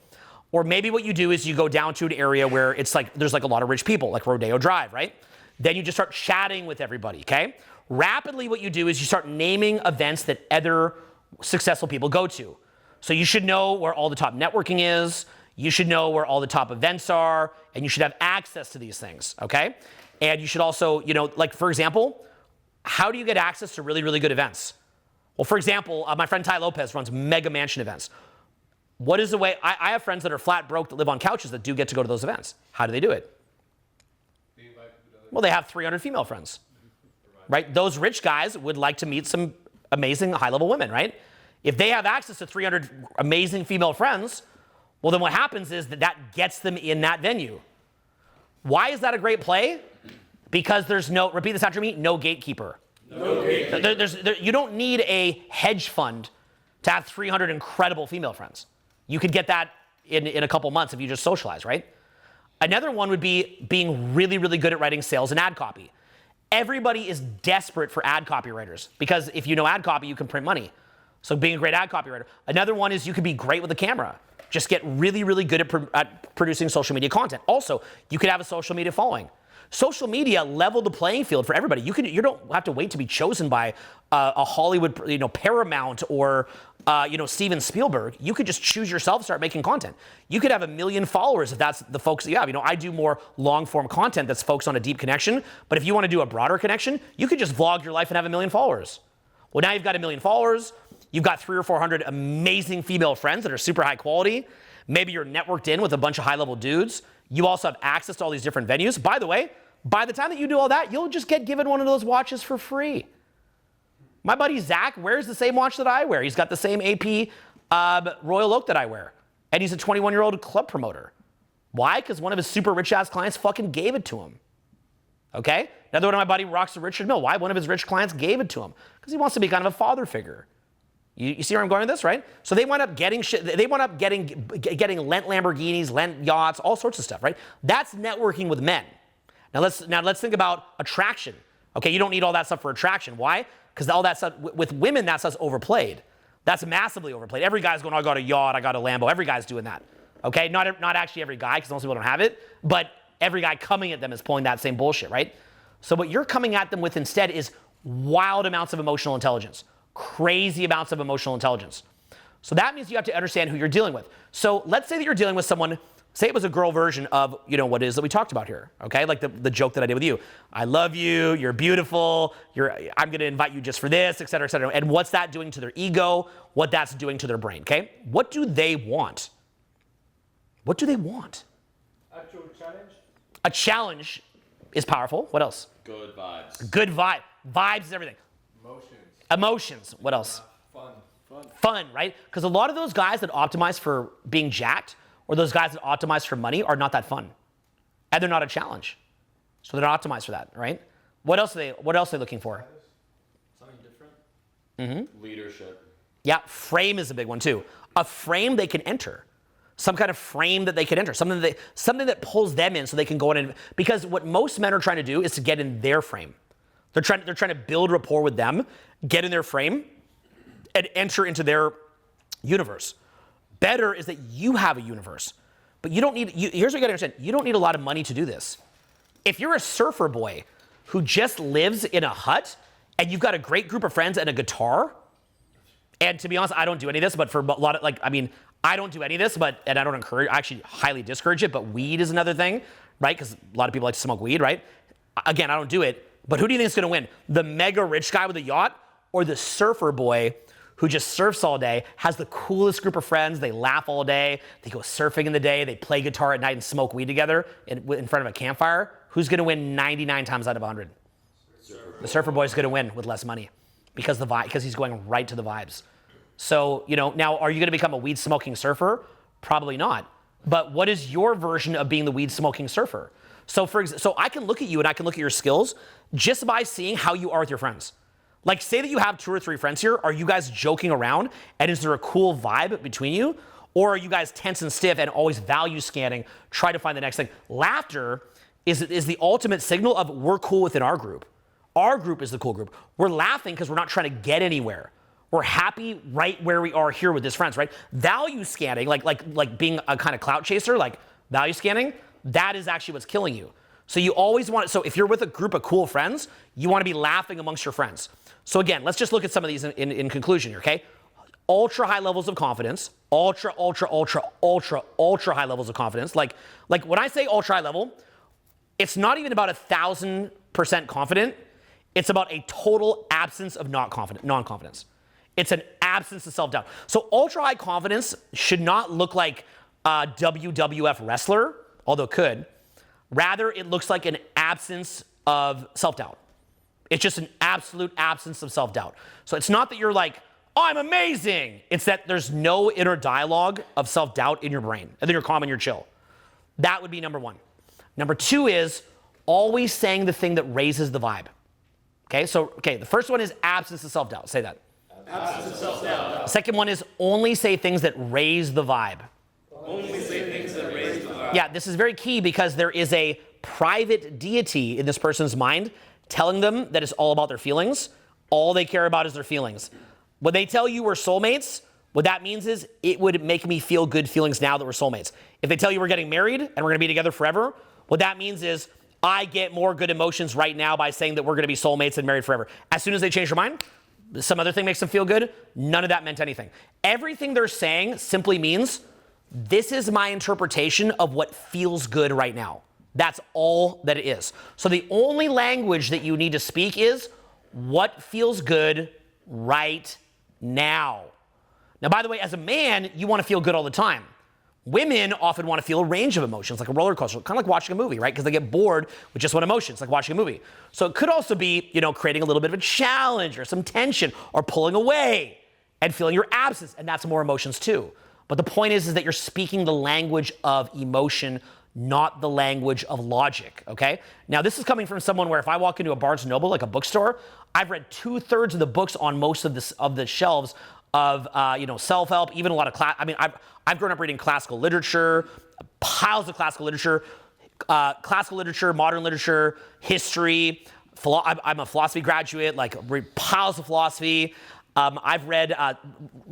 Or maybe what you do is you go down to an area where it's like there's like a lot of rich people, like Rodeo Drive, right? Then you just start chatting with everybody, okay? Rapidly what you do is you start naming events that other successful people go to. So you should know where all the top networking is, you should know where all the top events are, and you should have access to these things, okay? And you should also, like for example, how do you get access to really, really good events? Well, for example, my friend Ty Lopez runs mega mansion events. What is the way? I have friends that are flat broke that live on couches that do get to go to those events. How do they do it? Well, they have 300 female friends, right? Those rich guys would like to meet some amazing high-level women, right? If they have access to 300 amazing female friends, well, then what happens is that gets them in that venue. Why is that a great play? Because there's no, repeat this after me, no gatekeeper. No gatekeeper. You don't need a hedge fund to have 300 incredible female friends. You could get that in a couple months if you just socialize, right? Another one would be being really, really good at writing sales and ad copy. Everybody is desperate for ad copywriters because if you know ad copy, you can print money. So being a great ad copywriter. Another one is you could be great with a camera. Just get really, really good at producing social media content. Also, you could have a social media following. Social media leveled the playing field for everybody. You don't have to wait to be chosen by a Hollywood, Paramount or Steven Spielberg. You could just choose yourself, start making content. You could have 1 million followers if that's the focus that you have. I do more long form content that's focused on a deep connection. But if you want to do a broader connection, you could just vlog your life and have 1 million followers. Well, now you've got 1 million followers. You've got 300 or 400 amazing female friends that are super high quality. Maybe you're networked in with a bunch of high-level dudes. You also have access to all these different venues. By the way, by the time that you do all that, you'll just get given one of those watches for free. My buddy Zach wears the same watch that I wear. He's got the same AP Royal Oak that I wear. And he's a 21-year-old club promoter. Why? Because one of his super rich-ass clients fucking gave it to him. Okay? Another one of my buddy rocks a Richard Mille. Why? One of his rich clients gave it to him. Because he wants to be kind of a father figure. You see where I'm going with this, right? So they wind up getting shit. They wind up getting Lent Lamborghinis, Lent yachts, all sorts of stuff, right? That's networking with men. Now let's think about attraction. Okay, you don't need all that stuff for attraction. Why? Because all that stuff with women, that stuff's overplayed. That's massively overplayed. Every guy's going, I got a yacht, I got a Lambo. Every guy's doing that. Okay, not actually every guy, because most people don't have it, but every guy coming at them is pulling that same bullshit, right? So what you're coming at them with instead is wild amounts of emotional intelligence. Crazy amounts of emotional intelligence. So that means you have to understand who you're dealing with. So let's say that you're dealing with someone, say it was a girl version of, what it is that we talked about here, okay? Like the joke that I did with you. I love you, you're beautiful, I'm gonna invite you just for this, et cetera, et cetera. And what's that doing to their ego? What that's doing to their brain, okay? What do they want? What do they want? Actual challenge? A challenge is powerful. What else? Good vibes. Good vibe. Vibes is everything. Emotions. What else? Fun, right? Because a lot of those guys that optimize for being jacked or those guys that optimize for money are not that fun. And they're not a challenge. So they're not optimized for that, right? What else are they looking for? Something different. Leadership. Yeah, frame is a big one too. A frame they can enter. Some kind of frame that they can enter. Something that pulls them in so they can go in and, because what most men are trying to do is to get in their frame. They're trying to build rapport with them, get in their frame, and enter into their universe. Better is that you have a universe. But you don't need, here's what you gotta understand. You don't need a lot of money to do this. If you're a surfer boy who just lives in a hut and you've got a great group of friends and a guitar, and to be honest, I don't do any of this, but for a lot of, I don't do any of this, and I don't encourage, I actually highly discourage it, but weed is another thing, right? Because a lot of people like to smoke weed, right? Again, I don't do it. But who do you think is going to win? The mega rich guy with a yacht or the surfer boy who just surfs all day, has the coolest group of friends, they laugh all day, they go surfing in the day, they play guitar at night and smoke weed together in front of a campfire? Who's going to win 99 times out of 100? The surfer boy is going to win with less money because he's going right to the vibes. So, now are you going to become a weed smoking surfer? Probably not. But what is your version of being the weed smoking surfer? So so I can look at you and I can look at your skills just by seeing how you are with your friends. Like say that you have 2 or 3 friends here. Are you guys joking around and is there a cool vibe between you? Or are you guys tense and stiff and always value scanning, try to find the next thing? Laughter is the ultimate signal of we're cool within our group. Our group is the cool group. We're laughing because we're not trying to get anywhere. We're happy right where we are here with this friends, right? Value scanning, like being a kind of clout chaser, like value scanning, that is actually what's killing you. So you always want, so if you're with a group of cool friends, you want to be laughing amongst your friends. So again, let's just look at some of these in conclusion here, okay? Ultra high levels of confidence, ultra high levels of confidence. Like when I say ultra high level, it's not even about 1,000% confident. It's about a total absence of non-confidence. It's an absence of self-doubt. So ultra high confidence should not look like a WWF wrestler, although it could. Rather, it looks like an absence of self-doubt. It's just an absolute absence of self-doubt. So it's not that you're like, oh, I'm amazing. It's that there's no inner dialogue of self-doubt in your brain. And then you're calm and you're chill. That would be number 1. Number 2 is always saying the thing that raises the vibe. Okay, the first one is absence of self-doubt. Say that. Absence of self-doubt. Second one is only say things that raise the vibe. Only say things that raise the vibe. Yeah, this is very key because there is a private deity in this person's mind telling them that it's all about their feelings. All they care about is their feelings. When they tell you we're soulmates, what that means is it would make me feel good feelings now that we're soulmates. If they tell you we're getting married and we're gonna be together forever, what that means is I get more good emotions right now by saying that we're gonna be soulmates and married forever. As soon as they change their mind, some other thing makes them feel good, none of that meant anything. Everything they're saying simply means this is my interpretation of what feels good right now. That's all that it is. So the only language that you need to speak is what feels good right now. Now, by the way, as a man, you want to feel good all the time. Women often want to feel a range of emotions, like a roller coaster, kind of like watching a movie, right? Because they get bored with just one emotion. It's like watching a movie. So it could also be, creating a little bit of a challenge or some tension or pulling away and feeling your absence. And that's more emotions too. But the point is that you're speaking the language of emotion, not the language of logic, okay? Now, this is coming from someone where if I walk into a Barnes & Noble, like a bookstore, I've read 2/3 of the books on most of the shelves of self-help, even a lot of class. I mean, I've grown up reading classical literature, piles of classical literature, modern literature, history. I'm a philosophy graduate, piles of philosophy. I've read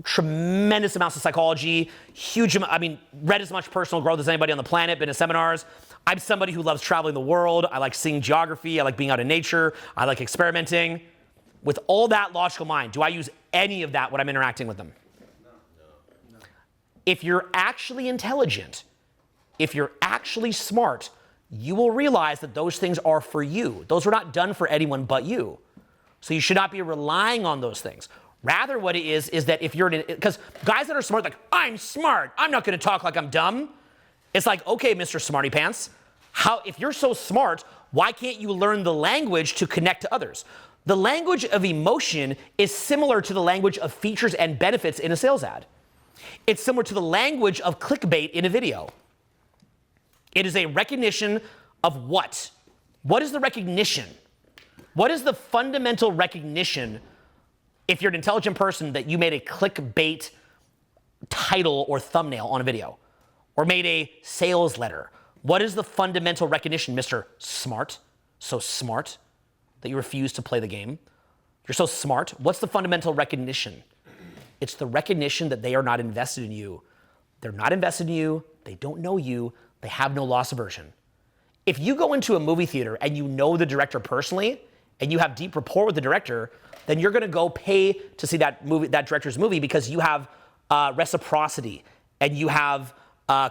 tremendous amounts of psychology, read as much personal growth as anybody on the planet, been to seminars. I'm somebody who loves traveling the world. I like seeing geography. I like being out in nature. I like experimenting. With all that logical mind, do I use any of that when I'm interacting with them? No. If you're actually intelligent, if you're actually smart, you will realize that those things are for you. Those are not done for anyone but you. So you should not be relying on those things. Rather, what it is that if you're, because guys that are smart, like, I'm smart, I'm not going to talk like I'm dumb. It's like, okay, Mr. Smarty Pants, if you're so smart, why can't you learn the language to connect to others? The language of emotion is similar to the language of features and benefits in a sales ad. It's similar to the language of clickbait in a video. It is a recognition of what? What is the recognition? What is the fundamental recognition, if you're an intelligent person, that you made a clickbait title or thumbnail on a video, or made a sales letter? What is the fundamental recognition, Mr. Smart? So smart that you refuse to play the game. You're so smart. What's the fundamental recognition? It's the recognition that they are not invested in you. They're not invested in you. They don't know you. They have no loss aversion. If you go into a movie theater and you know the director personally, and you have deep rapport with the director, then you're going to go pay to see that director's movie because you have reciprocity, and you have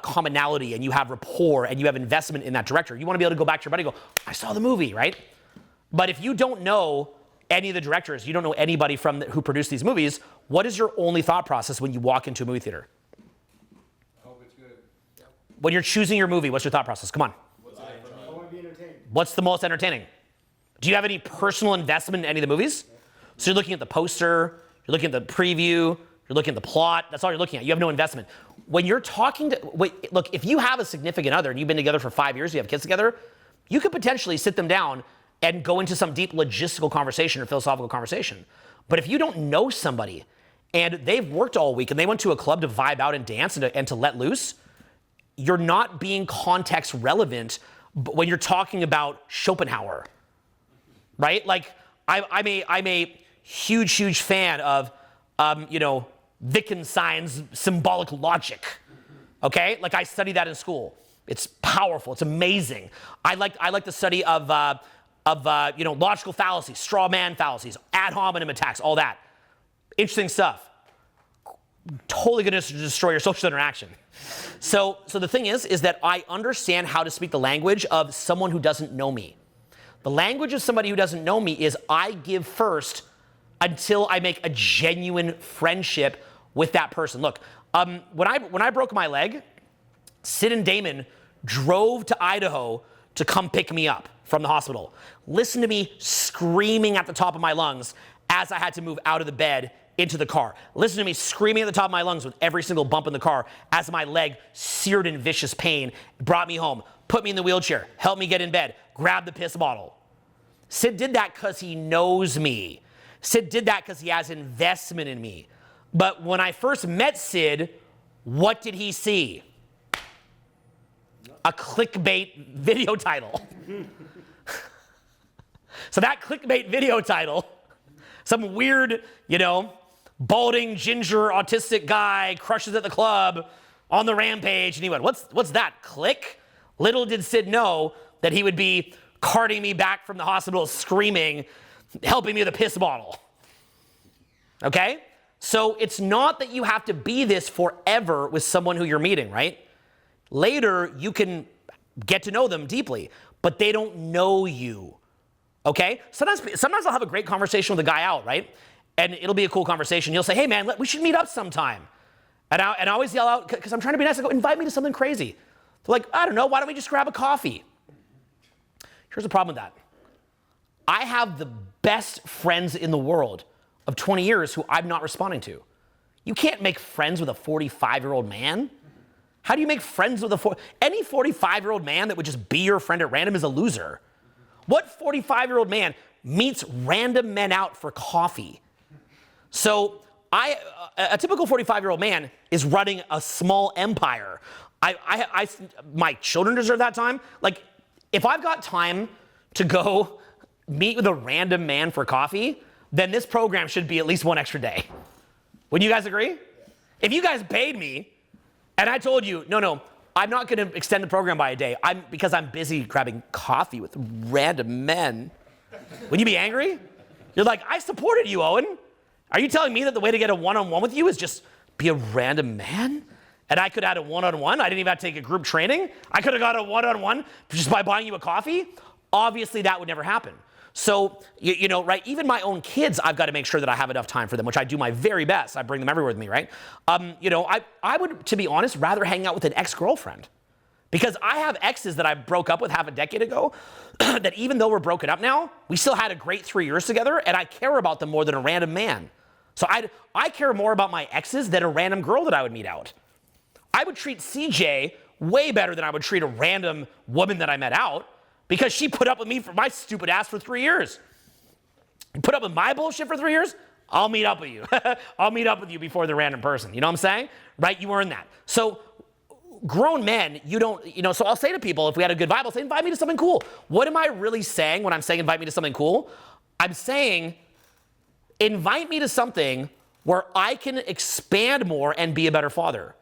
commonality, and you have rapport, and you have investment in that director. You want to be able to go back to your buddy and go, I saw the movie, right? But if you don't know any of the directors, you don't know anybody who produced these movies, what is your only thought process when you walk into a movie theater? I hope it's good. Yep. When you're choosing your movie, what's your thought process? Come on. I want to be entertained. What's the most entertaining? Do you have any personal investment in any of the movies? So you're looking at the poster, you're looking at the preview, you're looking at the plot. That's all you're looking at. You have no investment. When you're talking look, if you have a significant other and you've been together for 5 years, you have kids together, you could potentially sit them down and go into some deep logistical conversation or philosophical conversation. But if you don't know somebody and they've worked all week and they went to a club to vibe out and dance and to let loose, you're not being context relevant when you're talking about Schopenhauer, right? Like, I'm a huge fan of, Wittgenstein's symbolic logic, okay? Like, I study that in school. It's powerful. It's amazing. I like the study of logical fallacies, straw man fallacies, ad hominem attacks, all that. Interesting stuff. Totally going to destroy your social interaction. So the thing is that I understand how to speak the language of someone who doesn't know me. The language of somebody who doesn't know me is I give first until I make a genuine friendship with that person. Look, when I broke my leg, Sid and Damon drove to Idaho to come pick me up from the hospital. Listen to me screaming at the top of my lungs as I had to move out of the bed into the car. Listen to me screaming at the top of my lungs with every single bump in the car as my leg, seared in vicious pain, brought me home, put me in the wheelchair, helped me get in bed, grabbed the piss bottle. Sid did that because he knows me. Sid did that because he has investment in me. But when I first met Sid, what did he see? A clickbait video title. So that clickbait video title, some weird, balding, ginger, autistic guy crushes at the club on the rampage, and he went, what's that, click? Little did Sid know that he would be carting me back from the hospital screaming, helping me with a piss bottle. Okay? So it's not that you have to be this forever with someone who you're meeting, right? Later, you can get to know them deeply, but they don't know you. Okay? Sometimes I'll have a great conversation with a guy out, right? and it'll be a cool conversation. He'll say, hey man, we should meet up sometime. And I always yell out, because I'm trying to be nice, I go, invite me to something crazy. They're like, I don't know, why don't we just grab a coffee? Here's the problem with that. I have the best friends in the world of 20 years who I'm not responding to. You can't make friends with a 45-year-old man. How do you make friends with any 45-year-old man that would just be your friend at random is a loser. What 45-year-old man meets random men out for coffee? So a typical 45-year-old man is running a small empire. My children deserve that time. Like, if I've got time to go meet with a random man for coffee, then this program should be at least one extra day. Would you guys agree? If you guys paid me and I told you, no, I'm not going to extend the program by a day because I'm busy grabbing coffee with random men, would you be angry? You're like, I supported you, Owen. Are you telling me that the way to get a one-on-one with you is just be a random man? And I could add a one-on-one? I didn't even have to take a group training? I could have got a one-on-one just by buying you a coffee? Obviously, that would never happen. So, you know, right, even my own kids, I've got to make sure that I have enough time for them, which I do my very best. I bring them everywhere with me, right? You know, I would, to be honest, rather hang out with an ex-girlfriend. Because I have exes that I broke up with half a decade ago that even though we're broken up now, we still had a great 3 years together, and I care about them more than a random man. So I care more about my exes than a random girl that I would meet out. I would treat CJ way better than I would treat a random woman that I met out because she put up with me for my stupid ass for 3 years. You put up with my bullshit for 3 years, I'll meet up with you. I'll meet up with you before the random person. You know what I'm saying? Right? You earn that. So grown men, you don't, you know, so I'll say to people, if we had a good vibe, I'll say, invite me to something cool. What am I really saying when I'm saying invite me to something cool? I'm saying, invite me to something where I can expand more and be a better father.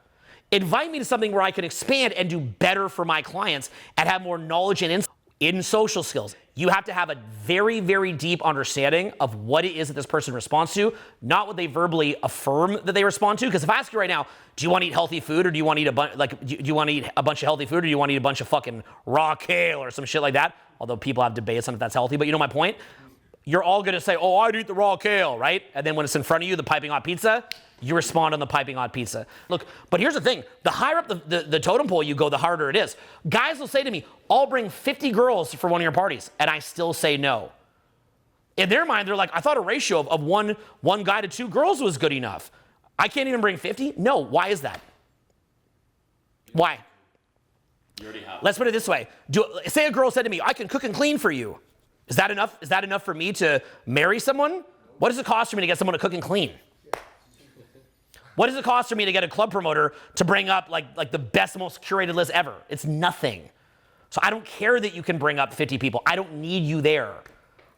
Invite me to something where I can expand and do better for my clients and have more knowledge and insight in social skills. You have to have a very, very deep understanding of what it is that this person responds to, not what they verbally affirm that they respond to. Because if I ask you right now, do you want to eat healthy food or do you want to eat do you want to eat a bunch of healthy food or do you want to eat a bunch of fucking raw kale or some shit like that? Although people have debates on if that's healthy, but you know my point? You're all going to say, oh, I'd eat the raw kale, right? And then when it's in front of you, the piping hot pizza, you respond on the piping hot pizza. Look, but here's the thing. The higher up the totem pole you go, the harder it is. Guys will say to me, I'll bring 50 girls for one of your parties, and I still say no. In their mind, they're like, I thought a ratio of one guy to 2 girls was good enough. I can't even bring 50? No, why is that? Why? You already have. Let's put it this way. Say a girl said to me, I can cook and clean for you. Is that enough? Is that enough for me to marry someone? What does it cost for me to get someone to cook and clean? What does it cost for me to get a club promoter to bring up like the best, most curated list ever? It's nothing. So I don't care that you can bring up 50 people. I don't need you there,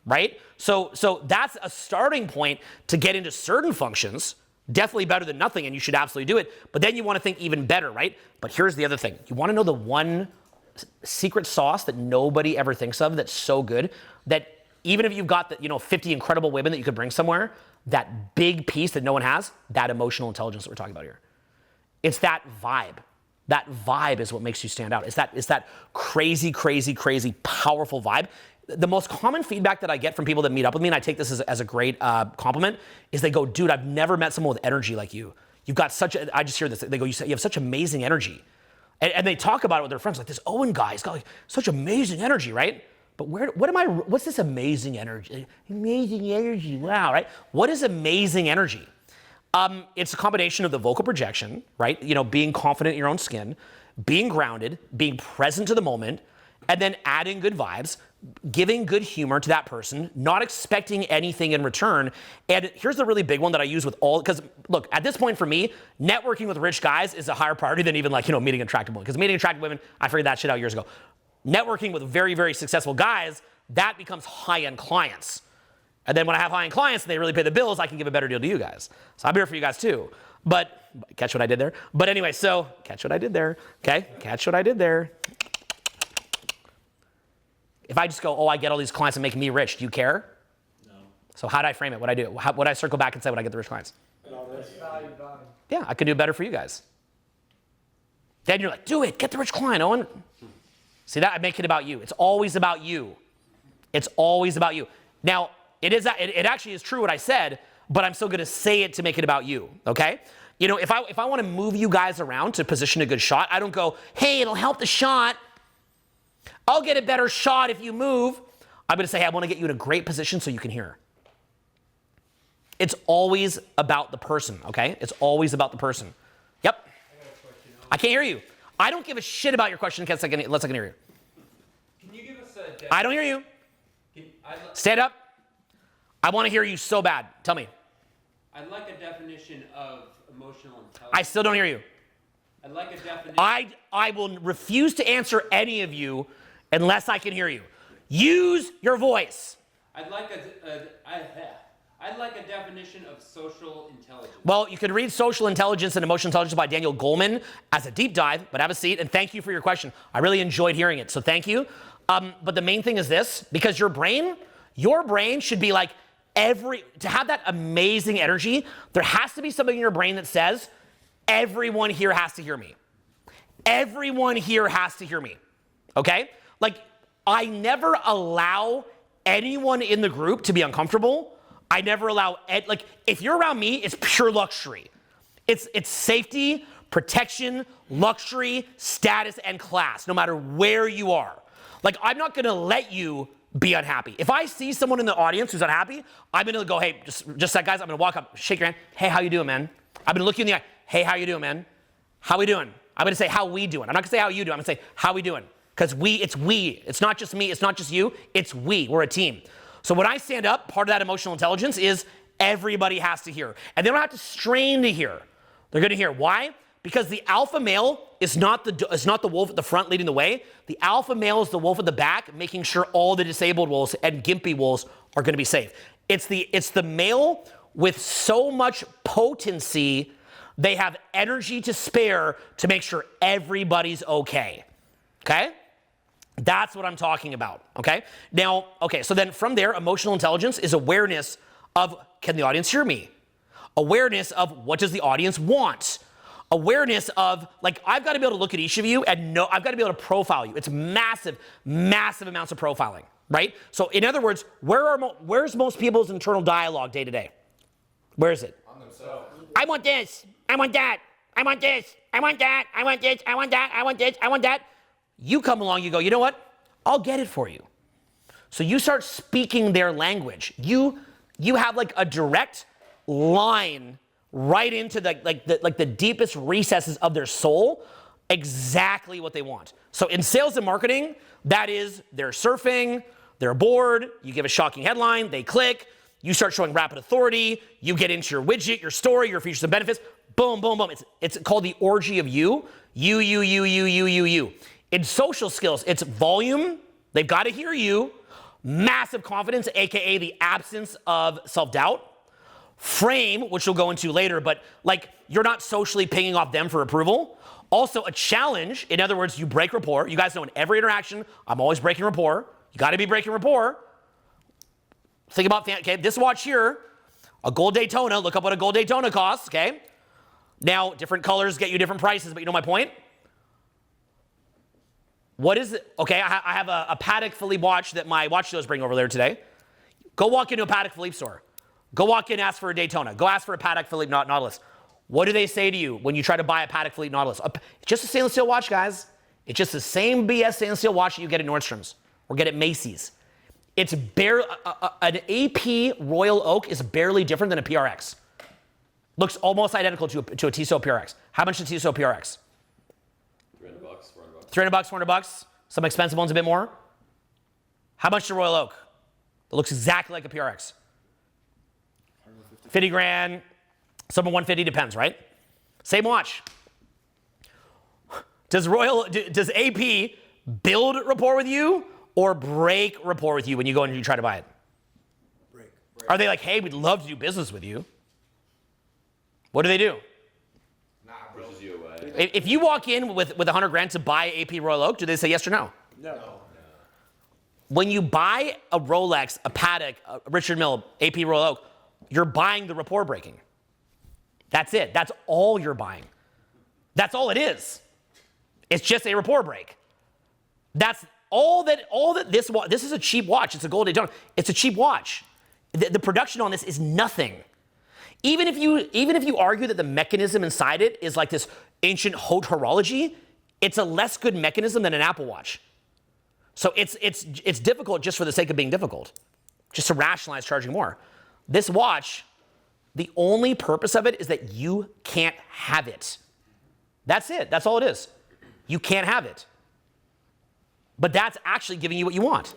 right? So that's a starting point to get into certain functions. Definitely better than nothing, and you should absolutely do it. But then you want to think even better, right? But here's the other thing. You want to know the one secret sauce that nobody ever thinks of that's so good that even if you've got 50 incredible women that you could bring somewhere, that big piece that no one has, that emotional intelligence that we're talking about here. It's that vibe. That vibe is what makes you stand out. It's that crazy, crazy, crazy powerful vibe. The most common feedback that I get from people that meet up with me, and I take this as a great compliment, is they go, dude, I've never met someone with energy like you. You've got I just hear this, they go, you have such amazing energy. And they talk about it with their friends, like this Owen guy, he's got like such amazing energy, right? But what's this amazing energy? Amazing energy, wow, right? What is amazing energy? It's a combination of the vocal projection, right? You know, being confident in your own skin, being grounded, being present to the moment, and then adding good vibes, giving good humor to that person, not expecting anything in return. And here's the really big one that I use with because look, at this point for me, networking with rich guys is a higher priority than even meeting attractive women. Because meeting attractive women, I figured that shit out years ago. Networking with very, very successful guys, that becomes high-end clients. And then when I have high-end clients and they really pay the bills, I can give a better deal to you guys. So I'm here for you guys too. But, catch what I did there? But anyway, so, catch what I did there, okay? Catch what I did there. If I just go, oh, I get all these clients that make me rich, do you care? No. So how do I frame it? What I do? Would I circle back and say when I get the rich clients? Yeah, I could do better for you guys. Then you're like, do it, get the rich client, Owen. See that? I make it about you. It's always about you. It's always about you. Now, it actually is true what I said but I'm still going to say it to make it about you, okay? You know, if I want to move you guys around to position a good shot, I don't go, hey, it'll help the shot. I'll get a better shot if you move. I'm going to say, hey, I want to get you in a great position so you can hear. It's always about the person, okay? It's always about the person. Yep. I can't hear you. I don't give a shit about your question unless I can hear you. Can you give us a I don't hear you. Stand up. I want to hear you so bad. Tell me. I'd like a definition of emotional intelligence. I still don't hear you. I'd like a definition. I will refuse to answer any of you unless I can hear you. Use your voice. I'd like a definition of social intelligence. Well, you could read Social Intelligence and Emotional Intelligence by Daniel Goleman as a deep dive, but have a seat, and thank you for your question. I really enjoyed hearing it, so thank you. But the main thing is this, because your brain should be like to have that amazing energy, there has to be something in your brain that says, everyone here has to hear me. Everyone here has to hear me, okay? Like, I never allow anyone in the group to be uncomfortable. I never allow, like, if you're around me, it's pure luxury. It's safety, protection, luxury, status, and class, no matter where you are. Like, I'm not gonna let you be unhappy. If I see someone in the audience who's unhappy, I'm gonna go, hey, just that, guys, I'm gonna walk up, shake your hand, hey, how you doing, man? I'm gonna look you in the eye, hey, how you doing, man? How we doing? I'm gonna say, how we doing? I'm not gonna say how you doing, I'm gonna say, how we doing? Because it's we. It's not just me, it's not just you, it's we. We're a team. So when I stand up, part of that emotional intelligence is everybody has to hear. And they don't have to strain to hear. They're gonna hear. Why? Because the alpha male is not the wolf at the front leading the way. The alpha male is the wolf at the back, making sure all the disabled wolves and gimpy wolves are gonna be safe. It's the male with so much potency, they have energy to spare to make sure everybody's okay. Okay? That's what I'm talking about, okay? Now, okay, so then from there, emotional intelligence is awareness of, can the audience hear me? Awareness of, what does the audience want? Awareness of, like, I've got to be able to look at each of you and know, I've got to be able to profile you. It's massive, massive amounts of profiling, right? So in other words, where's most people's internal dialogue day to day? Where is it? On themselves. I want this, I want that, I want this, I want that, I want this, I want that, I want this, I want that. You come along, you go, you know what? I'll get it for you. So you start speaking their language. You have like a direct line right into the deepest recesses of their soul, exactly what they want. So in sales and marketing, that is, they're surfing, they're bored, you give a shocking headline, they click, you start showing rapid authority, you get into your widget, your story, your features and benefits, boom, boom, boom. It's called the orgy of you. You. In social skills, it's volume, they've got to hear you, massive confidence, aka the absence of self-doubt, frame, which we'll go into later, but like you're not socially pinging off them for approval. Also a challenge, in other words, you break rapport. You guys know in every interaction, I'm always breaking rapport. You got to be breaking rapport. Think about, okay, this watch here, a gold Daytona, look up what a gold Daytona costs, okay? Now, different colors get you different prices, but you know my point? What is it? Okay, I have a Patek Philippe watch that my watch shows bring over there today. Go walk into a Patek Philippe store. Go walk in, ask for a Daytona. Go ask for a Patek Philippe Nautilus. What do they say to you when you try to buy a Patek Philippe Nautilus? It's just a stainless steel watch, guys. It's just the same BS stainless steel watch that you get at Nordstrom's or get at Macy's. It's an AP Royal Oak is barely different than a PRX. Looks almost identical to a Tissot PRX. How much is a Tissot PRX? $300, $400. Some expensive ones a bit more. How much is a Royal Oak? It looks exactly like a PRX. 50 grand, some 150, depends, right? Same watch. Does AP build rapport with you or break rapport with you when you go and you try to buy it? Break. Are they like, hey, we'd love to do business with you? What do they do? Nah, bro. Pushes you away. If you walk in with 100 grand to buy AP Royal Oak, do they say yes or no? No. When you buy a Rolex, a Patek, a Richard Mille, AP Royal Oak, you're buying the rapport breaking. That's it. That's all you're buying. That's all it is. It's just a rapport break. That's all that this is a cheap watch. It's a gold Daytona. It's a cheap watch. The production on this is nothing. Even if you argue that the mechanism inside it is like this ancient haute horology, it's a less good mechanism than an Apple Watch. So it's difficult just for the sake of being difficult, just to rationalize charging more. This watch, the only purpose of it is that you can't have it. That's it. That's all it is. You can't have it. But that's actually giving you what you want.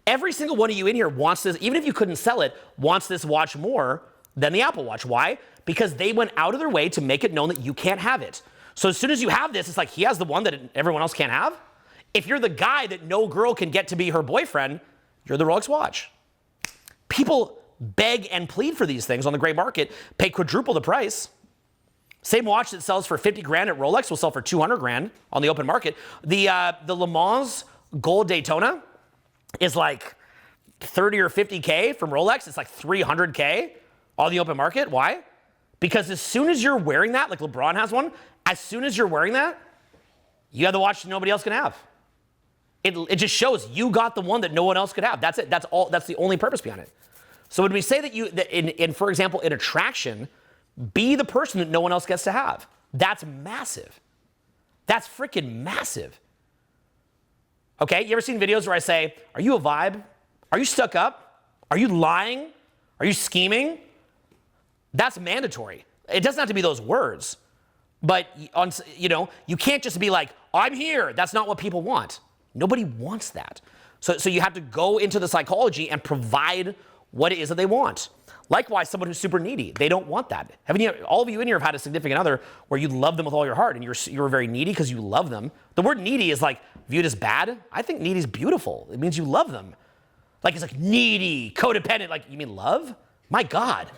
Every single one of you in here wants this, even if you couldn't sell it, wants this watch more than the Apple Watch. Why? Because they went out of their way to make it known that you can't have it. So as soon as you have this, it's like he has the one that everyone else can't have. If you're the guy that no girl can get to be her boyfriend, you're the Rolex watch. People beg and plead for these things on the gray market, pay quadruple the price. Same watch that sells for 50 grand at Rolex will sell for 200 grand on the open market. The Le Mans Gold Daytona is like 30 or 50K from Rolex. It's like 300K on the open market. Why? Because as soon as you're wearing that, like LeBron has one, as soon as you're wearing that, you have the watch that nobody else can have. It just shows you got the one that no one else could have. That's it. That's all. That's the only purpose behind it. So when we say that for example, in attraction, be the person that no one else gets to have. That's massive. That's freaking massive. Okay, you ever seen videos where I say, are you a vibe? Are you stuck up? Are you lying? Are you scheming? That's mandatory. It doesn't have to be those words. But you can't just be like, I'm here. That's not what people want. Nobody wants that. So you have to go into the psychology and provide what it is that they want. Likewise, someone who's super needy, they don't want that. All of you in here have had a significant other where you love them with all your heart and you're very needy because you love them. The word needy is like viewed as bad. I think needy is beautiful. It means you love them. Like it's like needy, codependent. Like you mean love? My God,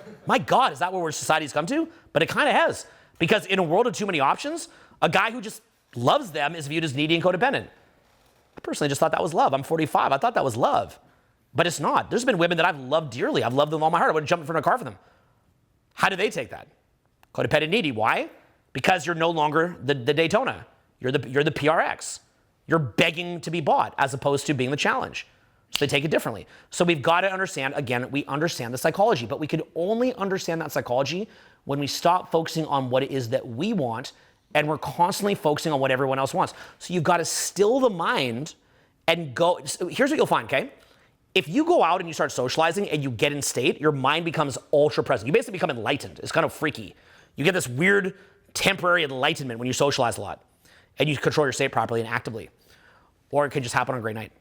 is that where society's come to? But it kind of has. Because in a world of too many options, a guy who just loves them is viewed as needy and codependent. I personally just thought that was love. I'm 45. I thought that was love. But it's not. There's been women that I've loved dearly. I've loved them with all my heart. I would have jumped in front of a car for them. How do they take that? Codependent needy. Why? Because you're no longer the Daytona. You're the PRX. You're begging to be bought as opposed to being the challenge. So they take it differently. So we've got to understand, again, we understand the psychology, but we can only understand that psychology when we stop focusing on what it is that we want and we're constantly focusing on what everyone else wants. So you've got to still the mind and go. So here's what you'll find, okay? If you go out and you start socializing and you get in state, your mind becomes ultra present. You basically become enlightened. It's kind of freaky. You get this weird temporary enlightenment when you socialize a lot and you control your state properly and actively. Or it could just happen on a great night.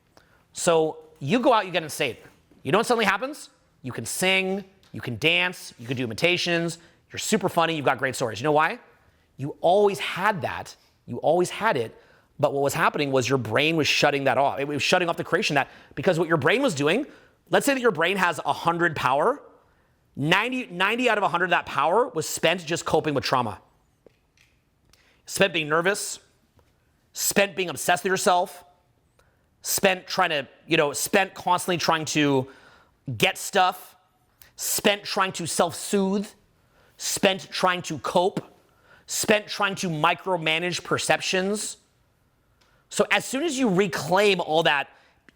So you go out, you get in state. You know what suddenly happens? You can sing, you can dance, you can do imitations. You're super funny, you've got great stories. You know why? You always had that. You always had it. But what was happening was your brain was shutting that off. It was shutting off the creation of that because what your brain was doing, let's say that your brain has 100 power, 90 out of 100 of that power was spent just coping with trauma. Spent being nervous, spent being obsessed with yourself, spent constantly trying to get stuff, spent trying to self-soothe, spent trying to cope, spent trying to micromanage perceptions. So as soon as you reclaim all that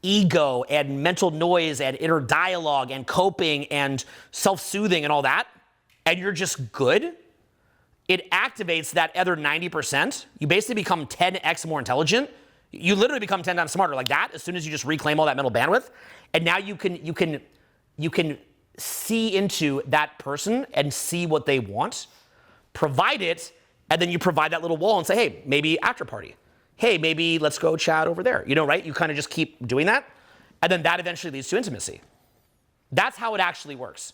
ego and mental noise and inner dialogue and coping and self-soothing and all that, and you're just good, it activates that other 90%. You basically become 10x more intelligent. You literally become 10 times smarter like that as soon as you just reclaim all that mental bandwidth. And now you can see into that person and see what they want, provide it, and then you provide that little wall and say, hey, maybe after party. Hey, maybe let's go chat over there. Right? You kind of just keep doing that. And then that eventually leads to intimacy. That's how it actually works.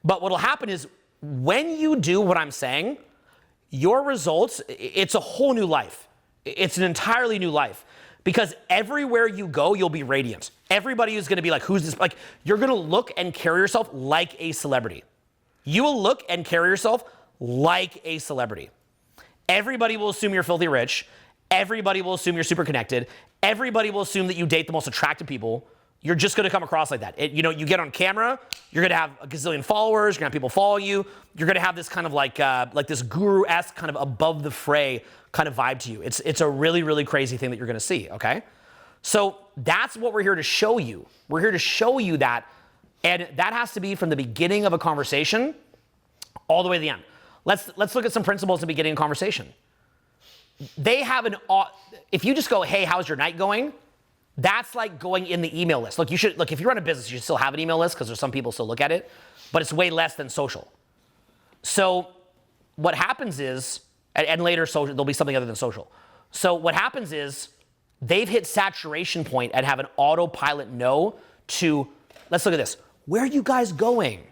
But what'll happen is when you do what I'm saying, your results, it's a whole new life. It's an entirely new life. Because everywhere you go, you'll be radiant. Everybody is going to be like, who's this? Like, you're going to look and carry yourself like a celebrity. You will look and carry yourself like a celebrity. Everybody will assume you're filthy rich. Everybody will assume you're super connected. Everybody will assume that you date the most attractive people. You're just going to come across like that. You get on camera, you're going to have a gazillion followers, you're going to have people follow you. You're going to have this kind of like this guru-esque kind of above the fray kind of vibe to you. It's a really, really crazy thing that you're going to see, okay? So that's what we're here to show you. We're here to show you that, and that has to be from the beginning of a conversation all the way to the end. Let's look at some principles to beginning a conversation. They have if you just go, hey, how's your night going? That's like going in the email list. Look, if you run a business, you should still have an email list because there's some people still look at it, but it's way less than social. So what happens is, and later social, there'll be something other than social. So what happens is they've hit saturation point and have an autopilot no to, let's look at this. Where are you guys going?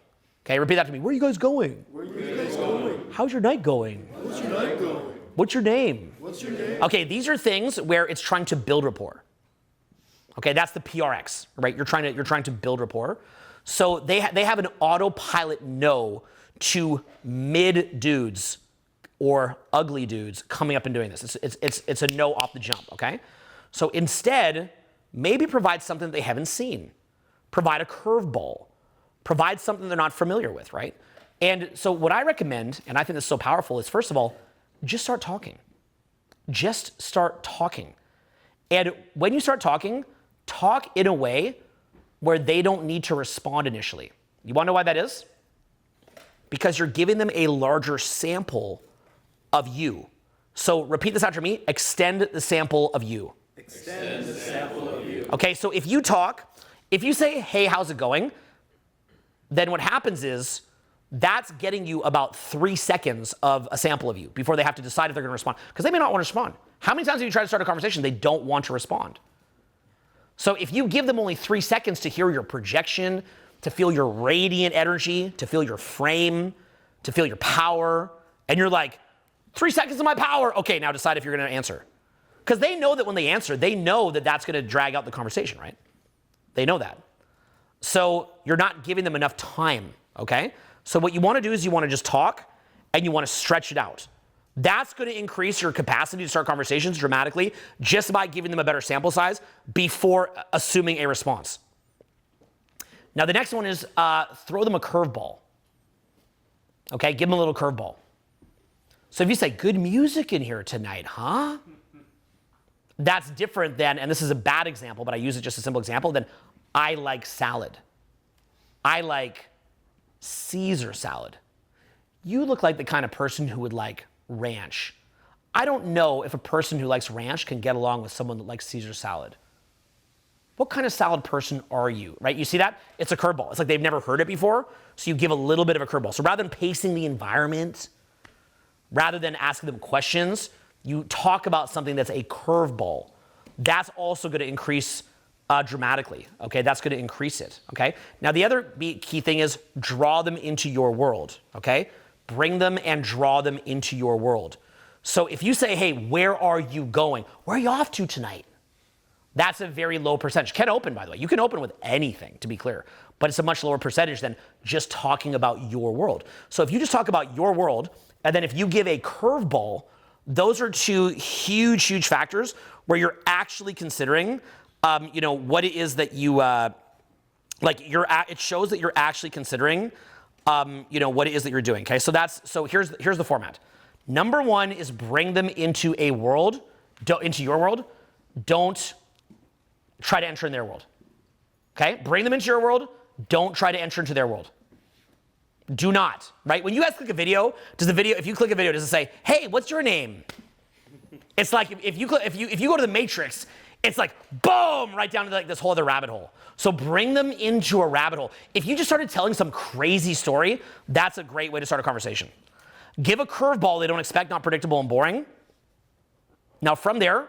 Okay, repeat that to me. Where are you guys going? Where are you guys going? How's your night going? How's your night going? What's your name? What's your name? Okay, these are things where it's trying to build rapport. Okay, that's the PRX, right? You're trying to build rapport. So they have an autopilot no to mid dudes or ugly dudes coming up and doing this. It's a no off the jump, okay? So instead, maybe provide something that they haven't seen. Provide a curveball. Provide something they're not familiar with, right? And so what I recommend, and I think this is so powerful, is first of all, just start talking. Just start talking. And when you start talking, talk in a way where they don't need to respond initially. You want to know why that is? Because you're giving them a larger sample of you. So repeat this after me. Extend the sample of you. Extend the sample of you. Okay, so if you say, hey, how's it going? Then what happens is that's getting you about 3 seconds of a sample of you before they have to decide if they're going to respond. Because they may not want to respond. How many times have you tried to start a conversation? They don't want to respond. So if you give them only 3 seconds to hear your projection, to feel your radiant energy, to feel your frame, to feel your power, and you're like, 3 seconds of my power. Okay, now decide if you're going to answer. Because they know that when they answer, they know that that's going to drag out the conversation, right? They know that. So you're not giving them enough time, okay? So what you want to do is you want to just talk and you want to stretch it out. That's going to increase your capacity to start conversations dramatically just by giving them a better sample size before assuming a response. Now the next one is throw them a curveball. Okay, give them a little curveball. So if you say, good music in here tonight, huh? That's different than, and this is a bad example, but I use it just a simple example, than I like salad. I like Caesar salad. You look like the kind of person who would like ranch. I don't know if a person who likes ranch can get along with someone that likes Caesar salad. What kind of salad person are you, right? You see that? It's a curveball. It's like they've never heard it before, so you give a little bit of a curveball. So rather than pacing the environment, rather than asking them questions, you talk about something that's a curveball. That's also going to increase dramatically, okay? That's going to increase it, okay? Now, the other key thing is draw them into your world, okay? Bring them and draw them into your world. So if you say, hey, where are you going? Where are you off to tonight? That's a very low percentage. Can open, by the way. You can open with anything, to be clear, but it's a much lower percentage than just talking about your world. So if you just talk about your world, and then if you give a curveball, those are two huge, huge factors where you're actually considering, what it is that you, it shows that you're actually considering, what it is that you're doing. Okay, so here's the format. Number one is bring them into a world, into your world. Don't try to enter in their world. Okay, bring them into your world. Don't try to enter into their world. Do not, right? When you guys click a video, if you click a video, does it say, hey, what's your name? It's like if you go to the Matrix, it's like, boom, right down to like this whole other rabbit hole. So bring them into a rabbit hole. If you just started telling some crazy story, that's a great way to start a conversation. Give a curveball they don't expect, not predictable and boring. Now from there,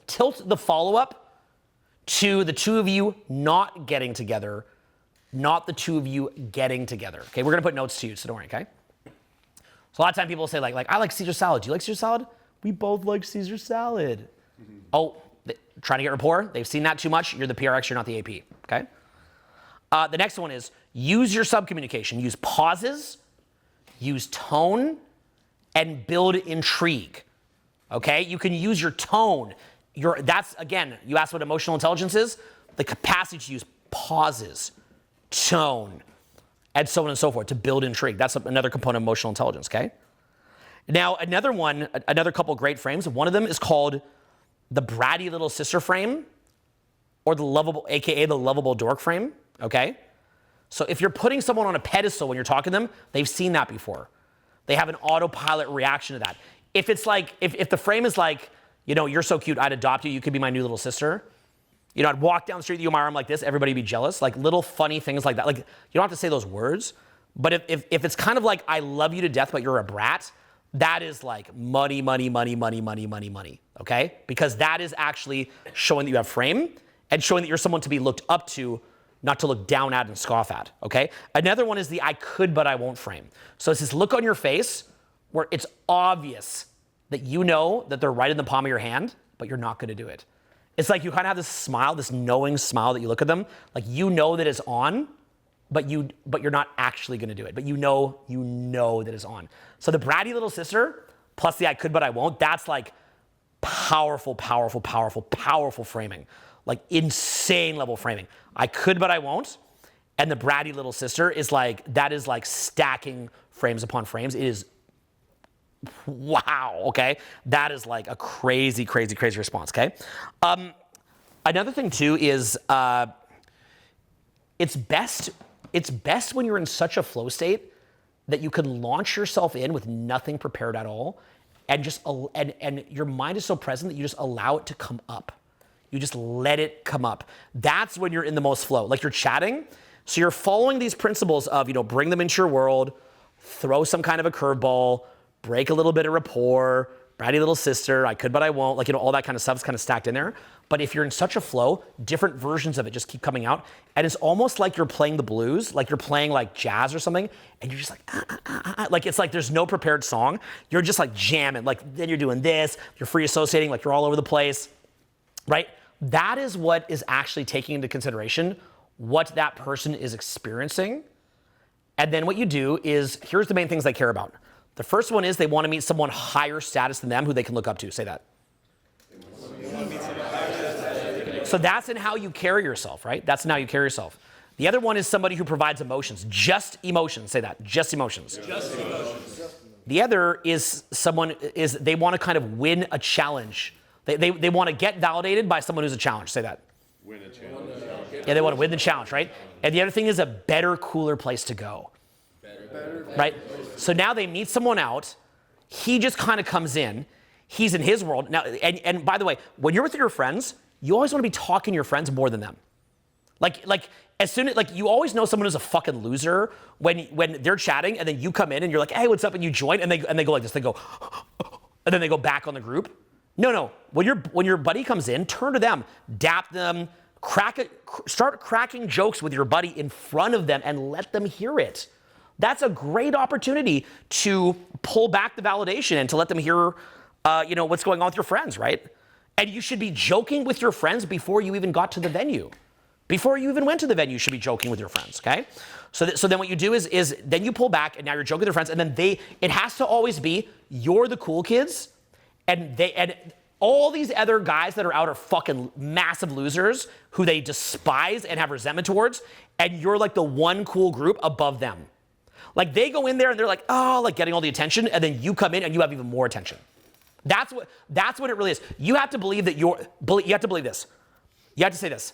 tilt the follow-up to the two of you not getting together, not the two of you getting together. Okay, we're gonna put notes to you, so don't worry, okay? So a lot of times people will say like, I like Caesar salad. Do you like Caesar salad? We both like Caesar salad. Mm-hmm. Oh, trying to get rapport? They've seen that too much. You're the PRX, you're not the AP, okay? The next one is use your subcommunication. Use pauses, use tone, and build intrigue, okay? You can use your tone. That's, again, you asked what emotional intelligence is? The capacity to use pauses, tone, and so on and so forth to build intrigue. That's another component of emotional intelligence, okay? Now, another couple great frames. One of them is called the bratty little sister frame, or the lovable, AKA the lovable dork frame, okay? So if you're putting someone on a pedestal when you're talking to them, they've seen that before. They have an autopilot reaction to that. If it's like, if the frame is like, you're so cute, I'd adopt you, you could be my new little sister. I'd walk down the street with you in my arm like this, everybody would be jealous. Like little funny things like that. Like, you don't have to say those words, but if it's kind of like, I love you to death, but you're a brat, that is like money, money, money, money, money, money, money, okay? Because that is actually showing that you have frame and showing that you're someone to be looked up to, not to look down at and scoff at, okay? Another one is the I could but I won't frame. So it's this look on your face where it's obvious that you know that they're right in the palm of your hand, but you're not gonna do it. It's like you kind of have this smile, this knowing smile that you look at them, like you know that it's on, but you're not actually gonna do it, but you know that it's on. So the bratty little sister plus the I could but I won't, that's like powerful, powerful, powerful, powerful framing. Like insane level framing. I could, but I won't. And the bratty little sister is like, that is like stacking frames upon frames. It is, wow, okay? That is like a crazy, crazy, crazy response, okay? Another thing too is it's best when you're in such a flow state that you can launch yourself in with nothing prepared at all and just, and your mind is so present that you just allow it to come up. You just let it come up. That's when you're in the most flow. Like you're chatting, so you're following these principles of, bring them into your world, throw some kind of a curveball, break a little bit of rapport, bratty little sister, I could but I won't, like, all that kind of stuff is kind of stacked in there. But if you're in such a flow, different versions of it just keep coming out. And it's almost like you're playing the blues, like you're playing like jazz or something, and you're just like, like it's like there's no prepared song. You're just like jamming, like then you're doing this, you're free associating, like you're all over the place. Right? That is what is actually taking into consideration what that person is experiencing. And then what you do is, here's the main things they care about. The first one is they want to meet someone higher status than them who they can look up to. Say that. So that's in how you carry yourself, right? That's in how you carry yourself. The other one is somebody who provides emotions. Just emotions. Say that. Just emotions. Just emotions. The other is they want to kind of win a challenge. They want to get validated by someone who's a challenge. Say that. Win a challenge. Yeah, they want to win the challenge, right? And the other thing is a better, cooler place to go. Better. Right? So now they meet someone out. He just kind of comes in. He's in his world. Now, and by the way, when you're with your friends, you always want to be talking to your friends more than them. Like as soon as, like, you always know someone who's a fucking loser when they're chatting and then you come in and you're like, hey, what's up? And you join and they go like this. They go, and then they go back on the group. No. When your buddy comes in, turn to them, dap them, start cracking jokes with your buddy in front of them and let them hear it. That's a great opportunity to pull back the validation and to let them hear, what's going on with your friends, right? And you should be joking with your friends before you even got to the venue. Before you even went to the venue, you should be joking with your friends, okay? So then what you do is then you pull back and now you're joking with your friends, and then it has to always be, you're the cool kids, and all these other guys that are out are fucking massive losers who they despise and have resentment towards, and you're like the one cool group above them. Like they go in there and they're like, oh, like getting all the attention, and then you come in and you have even more attention. That's what it really is. You have to believe that you have to believe this. You have to say this.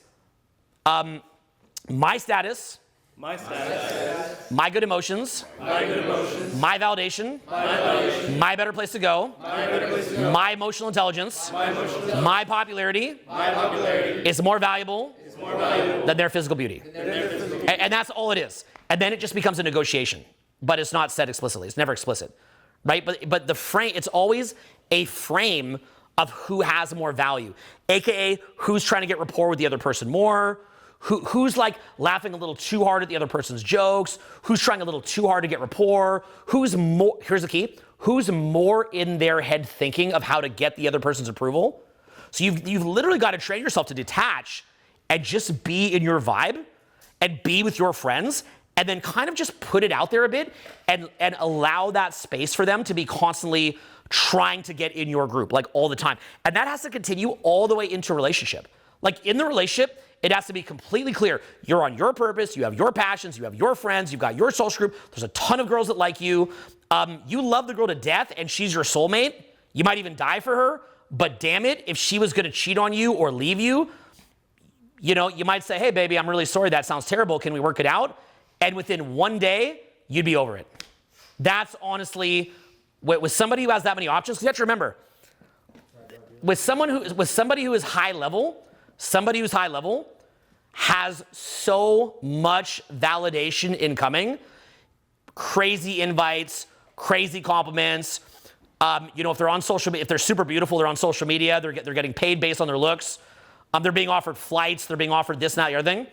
My status. My good emotions. My validation. My better place to go. My emotional intelligence. My popularity is more valuable than their physical beauty. And that's all it is. And then it just becomes a negotiation. But it's not said explicitly. It's never explicit. Right? But the frame, it's always a frame of who has more value. AKA who's trying to get rapport with the other person more. Who's like laughing a little too hard at the other person's jokes, who's trying a little too hard to get rapport, who's more, here's the key, who's more in their head thinking of how to get the other person's approval. So you've literally got to train yourself to detach and just be in your vibe and be with your friends and then kind of just put it out there a bit and allow that space for them to be constantly trying to get in your group, like all the time. And that has to continue all the way into a relationship. Like in the relationship, it has to be completely clear. You're on your purpose. You have your passions. You have your friends. You've got your social group. There's a ton of girls that like you. You love the girl to death, and she's your soulmate. You might even die for her. But damn it, if she was going to cheat on you or leave you, you might say, hey, baby, I'm really sorry. That sounds terrible. Can we work it out? And within one day, you'd be over it. That's honestly, with somebody who has that many options, because you have to remember, with somebody who is high level, somebody who's high level has so much validation incoming, crazy invites, crazy compliments. If they're on social media, if they're super beautiful, they're on social media, they're getting paid based on their looks. They're being offered flights, they're being offered this, and that, the other thing.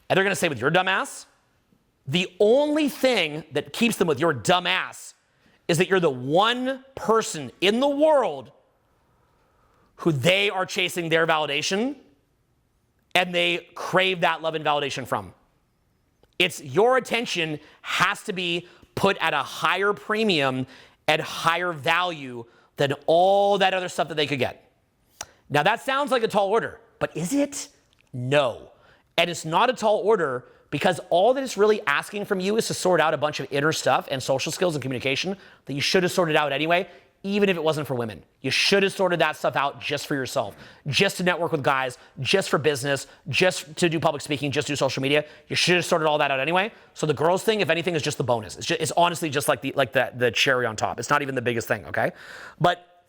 And they're gonna say with your dumb ass, the only thing that keeps them with your dumb ass is that you're the one person in the world who they are chasing their validation and they crave that love and validation from. It's your attention has to be put at a higher premium and higher value than all that other stuff that they could get. Now that sounds like a tall order, but is it? No. And it's not a tall order because all that it's really asking from you is to sort out a bunch of inner stuff and social skills and communication that you should have sorted out anyway, even if it wasn't for women. You should have sorted that stuff out just for yourself, just to network with guys, just for business, just to do public speaking, just to do social media. You should have sorted all that out anyway. So the girls thing, if anything, is just the bonus. It's honestly just like the cherry on top. It's not even the biggest thing, okay? But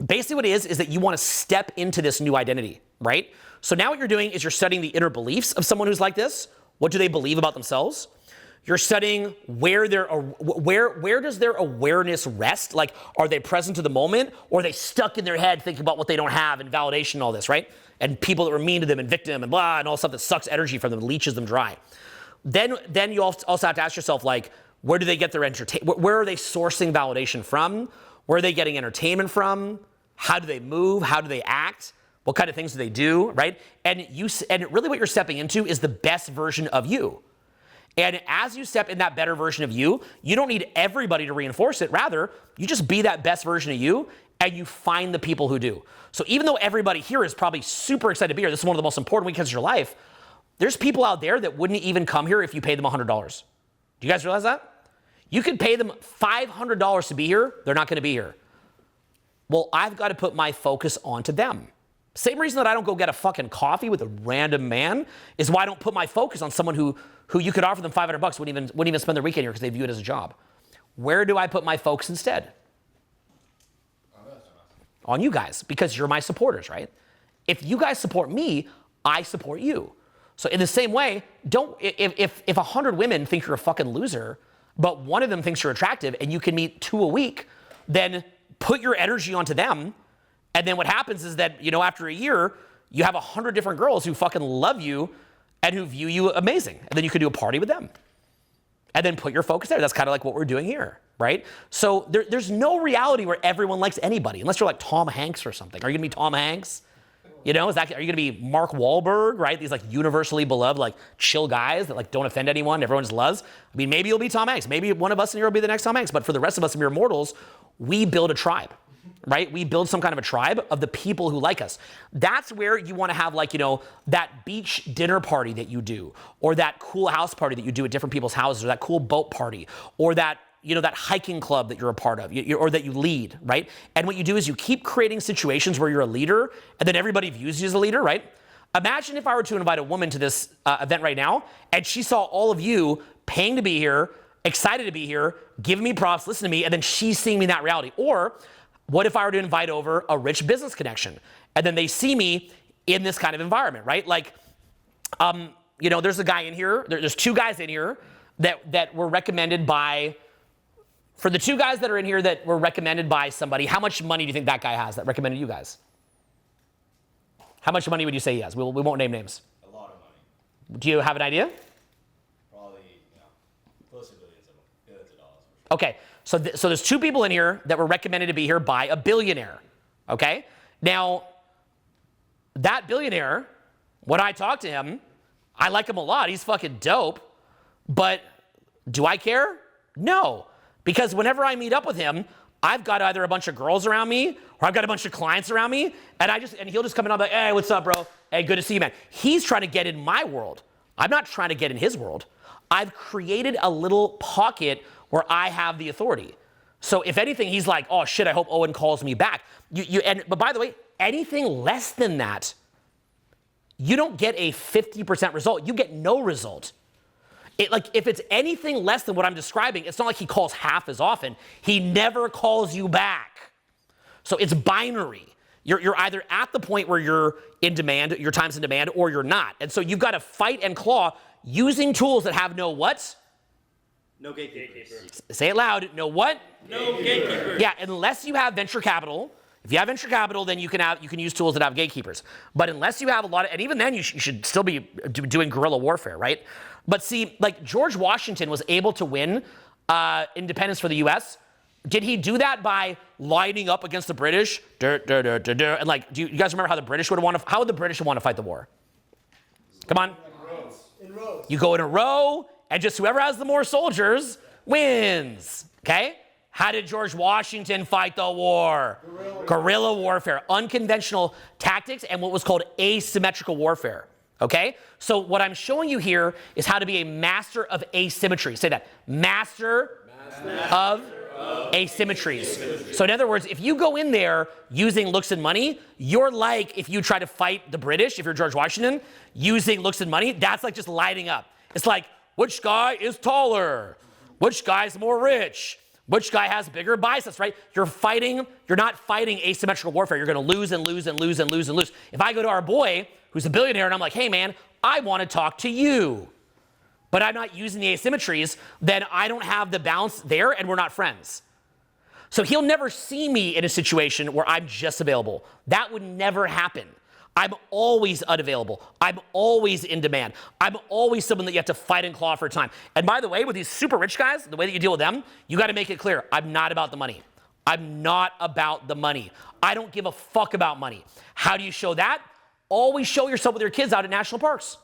basically what it is that you want to step into this new identity, right? So now what you're doing is you're studying the inner beliefs of someone who's like this. What do they believe about themselves? You're studying where does their awareness rest? Like, are they present to the moment, or are they stuck in their head thinking about what they don't have and validation and all this, right? And people that were mean to them and victim and blah and all stuff that sucks energy from them, leeches them dry. Then you also have to ask yourself, like, where do they get their entertainment? Where are they sourcing validation from? Where are they getting entertainment from? How do they move? How do they act? What kind of things do they do, right? And really what you're stepping into is the best version of you. And as you step in that better version of you, you don't need everybody to reinforce it. Rather, you just be that best version of you and you find the people who do. So even though everybody here is probably super excited to be here, this is one of the most important weekends of your life, there's people out there that wouldn't even come here if you paid them $100. Do you guys realize that? You could pay them $500 to be here, they're not gonna be here. Well, I've got to put my focus onto them. Same reason that I don't go get a fucking coffee with a random man is why I don't put my focus on someone who you could offer them $500 wouldn't even spend their weekend here because they view it as a job. Where do I put my focus instead? On you guys, because you're my supporters, right? If you guys support me, I support you. So in the same way, if 100 women think you're a fucking loser, but one of them thinks you're attractive and you can meet 2 a week, then put your energy onto them. And then what happens is that, after a year, you have 100 different girls who fucking love you and who view you amazing. And then you could do a party with them. And then put your focus there. That's kind of like what we're doing here, right? So there's no reality where everyone likes anybody, unless you're like Tom Hanks or something. Are you going to be Tom Hanks? Are you going to be Mark Wahlberg, right? These like universally beloved, like chill guys that like don't offend anyone, everyone just loves. I mean, maybe you'll be Tom Hanks. Maybe one of us in here will be the next Tom Hanks. But for the rest of us mere mortals, we build a tribe. Right? We build some kind of a tribe of the people who like us. That's where you want to have that beach dinner party that you do, or that cool house party that you do at different people's houses, or that cool boat party, or that, that hiking club that you're a part of, or that you lead, right? And what you do is you keep creating situations where you're a leader and then everybody views you as a leader, right? Imagine if I were to invite a woman to this event right now and she saw all of you paying to be here, excited to be here, giving me props, listening to me, and then she's seeing me in that reality. Or what if I were to invite over a rich business connection and then they see me in this kind of environment, right? Like, there's a guy in here, there's 2 guys in here that were recommended by, for the 2 guys that are in here that were recommended by somebody, how much money do you think that guy has that recommended you guys? How much money would you say he has? We won't name names. A lot of money. Do you have an idea? Probably, close to billions of dollars. Okay, so there's 2 people in here that were recommended to be here by a billionaire, okay? Now, that billionaire, when I talk to him, I like him a lot. He's fucking dope. But do I care? No, because whenever I meet up with him, I've got either a bunch of girls around me or I've got a bunch of clients around me, and he'll just come in and I'm like, hey, what's up, bro? Hey, good to see you, man. He's trying to get in my world. I'm not trying to get in his world. I've created a little pocket where I have the authority. So if anything, he's like, oh shit, I hope Owen calls me back. But by the way, anything less than that, you don't get a 50% result. You get no result. if it's anything less than what I'm describing, it's not like he calls half as often. He never calls you back. So it's binary. You're either at the point where you're in demand, your time's in demand, or you're not. And so you've got to fight and claw using tools that have no what? No gatekeepers. Say it loud. No what? No gatekeepers. Yeah, unless you have venture capital. If you have venture capital, then you can use tools that have gatekeepers. But unless you have a lot of, and even then you should still be doing guerrilla warfare, right? But see, like George Washington was able to win independence for the U.S. Did he do that by lining up against the British? And like, do you guys remember how the British would want to? How would the British want to fight the war? Come on. In rows. You go in a row, and just whoever has the more soldiers wins. Okay? How did George Washington fight the war? Guerrilla warfare, unconventional tactics, and what was called asymmetrical warfare. Okay? So what I'm showing you here is how to be a master of asymmetry. Say that. Master of asymmetries. So in other words, if you go in there using looks and money, you're like if you try to fight the British, if you're George Washington, using looks and money, that's like just lighting up. It's like, which guy is taller? Which guy's more rich? Which guy has bigger biceps, right? You're not fighting asymmetrical warfare. You're going to lose and lose and lose and lose and lose. If I go to our boy, who's a billionaire, and I'm like, hey man, I want to talk to you, but I'm not using the asymmetries, then I don't have the balance there and we're not friends. So he'll never see me in a situation where I'm just available. That would never happen. I'm always unavailable. I'm always in demand. I'm always someone that you have to fight and claw for time. And by the way, with these super rich guys, the way that you deal with them, you got to make it clear, I'm not about the money. I'm not about the money. I don't give a fuck about money. How do you show that? Always show yourself with your kids out at national parks.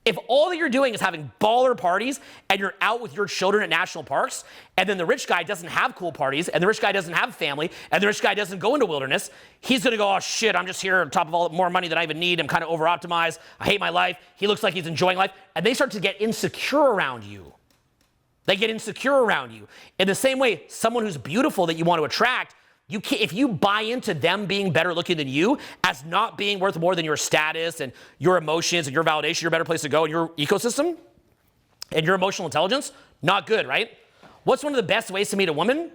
If all that you're doing is having baller parties and you're out with your children at national parks, and then the rich guy doesn't have cool parties, and the rich guy doesn't have a family, and the rich guy doesn't go into wilderness, he's gonna go, oh shit, I'm just here on top of all more money than I even need. I'm kind of over-optimized. I hate my life. He looks like he's enjoying life. And they start to get insecure around you. They get insecure around you. In the same way, someone who's beautiful that you want to attract, you can't, if you buy into them being better looking than you as not being worth more than your status and your emotions and your validation, your better place to go in your ecosystem and your emotional intelligence, not good, right? What's one of the best ways to meet a woman?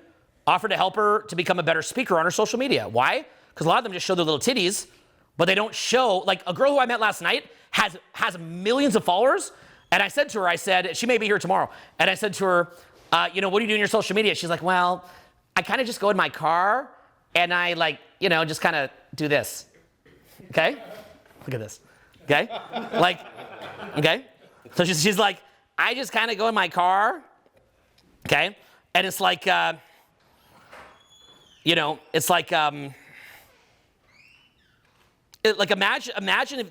Offer to help her to become a better speaker on her social media. Why? Because a lot of them just show their little titties, but they don't show, like a girl who I met last night has millions of followers. And I said to her, she may be here tomorrow. And I said to her, what do you do in your social media? She's like, well, I kind of just go in my car and I just kind of do this. Okay? Look at this. Okay? Okay? So she's like, I just kind of go in my car. Okay? And it's like, imagine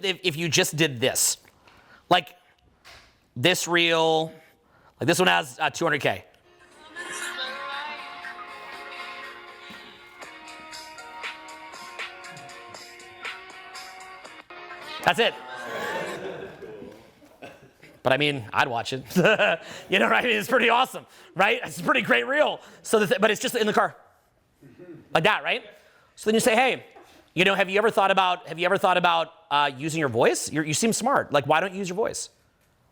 if you just did this. Like this reel, like this one has 200K. That's it. But I mean, I'd watch it. You know, right? It's pretty awesome, right? It's a pretty great reel. But it's just in the car, like that, right? So then you say, hey, have you ever thought about using your voice? You seem smart. Like, why don't you use your voice?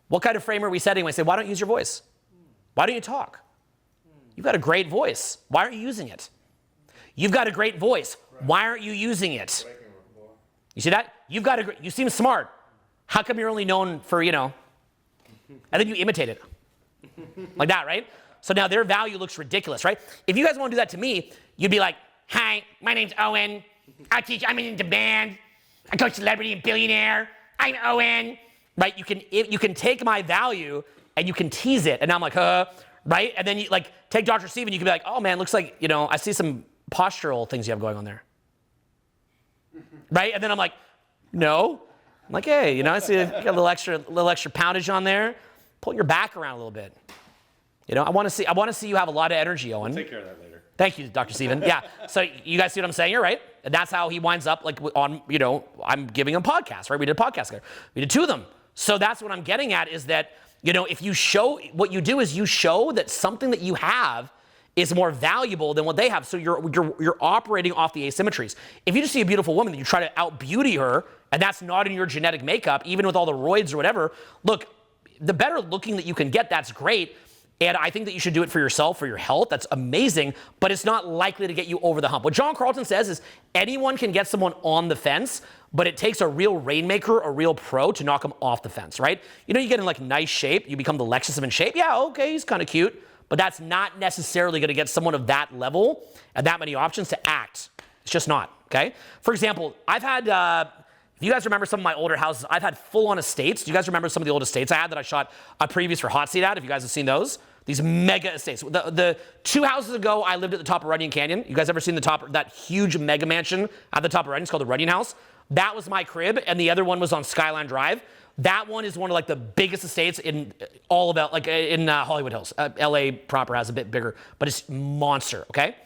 What kind of frame are we setting when we say, why don't you use your voice? Why don't you talk? You've got a great voice. Why aren't you using it? You've got a great voice. Why aren't you using it? You see that? You seem smart. How come you're only known for, and then you imitate it. Like that, right? So now their value looks ridiculous, right? If you guys want to do that to me, you'd be like, hi, my name's Owen. I'm in demand. I coach celebrity and billionaire. I'm Owen. Right? You can take my value and you can tease it. And now I'm like, right? And then you take Dr. Steven, you can be like, oh man, looks like, I see some postural things you have going on there. Right? And then I'm like, no. I'm like, hey, I see you got a little extra poundage on there. Pull your back around a little bit. I want to see you have a lot of energy, Owen. Take care of that later. Thank you, Dr. Steven. Yeah. So you guys see what I'm saying here, right? And that's how he winds up on, I'm giving him podcasts, right? We did a podcast together. We did 2 of them. So that's what I'm getting at is that, if you show, what you do is you show that something that you have is more valuable than what they have. So you're operating off the asymmetries. If you just see a beautiful woman and you try to out-beauty her, and that's not in your genetic makeup, even with all the roids or whatever, look, the better looking that you can get, that's great. And I think that you should do it for yourself, for your health. That's amazing, but it's not likely to get you over the hump. What John Carlton says is anyone can get someone on the fence, but it takes a real rainmaker, a real pro to knock them off the fence, right? You know, you get in like nice shape, you become the Lexus of in shape. Yeah, okay, he's kind of cute, but that's not necessarily going to get someone of that level and that many options to act. It's just not, okay? For example, I've had, if you guys remember some of my older houses, I've had full-on estates. Do you guys remember some of the old estates I had that I shot a previews for Hot Seat at, if you guys have seen those? These mega estates. The 2 houses ago, I lived at the top of Runyon Canyon. You guys ever seen that huge mega mansion at the top of Runyon? It's called the Runyon House. That was my crib, and the other one was on Skyline Drive. That one is one of like the biggest estates in all of in Hollywood Hills. LA proper has a bit bigger, but it's monster, okay?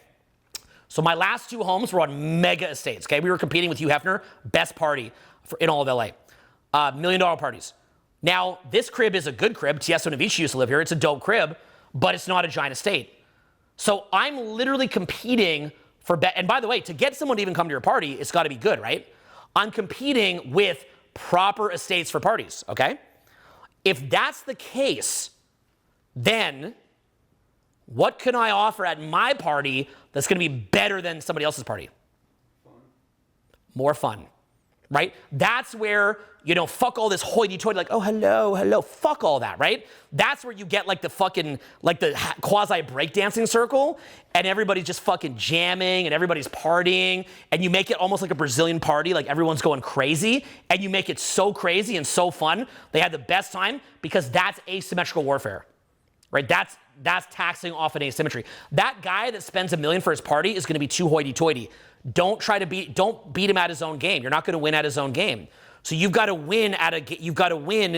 So my last 2 homes were on mega estates, okay? We were competing with Hugh Hefner, best party in all of LA. $1 million parties. Now, this crib is a good crib. Tiesto and Avicii used to live here. It's a dope crib, but it's not a giant estate. So I'm literally competing for, and by the way, to get someone to even come to your party, it's got to be good, right? I'm competing with proper estates for parties, okay? If that's the case, then what can I offer at my party that's going to be better than somebody else's party? More fun, right? That's where, you know, fuck all this hoity-toity, like, oh, hello, fuck all that, right? That's where you get like the fucking, like the quasi breakdancing circle, and everybody's just fucking jamming, and everybody's partying, and you make it almost like a Brazilian party, like everyone's going crazy, and you make it so crazy and so fun. They had the best time because that's asymmetrical warfare, right? That's taxing off an asymmetry. That guy that spends $1 million for his party is going to be too hoity-toity. Don't beat him at his own game. You're not going to win at his own game. So you've got to win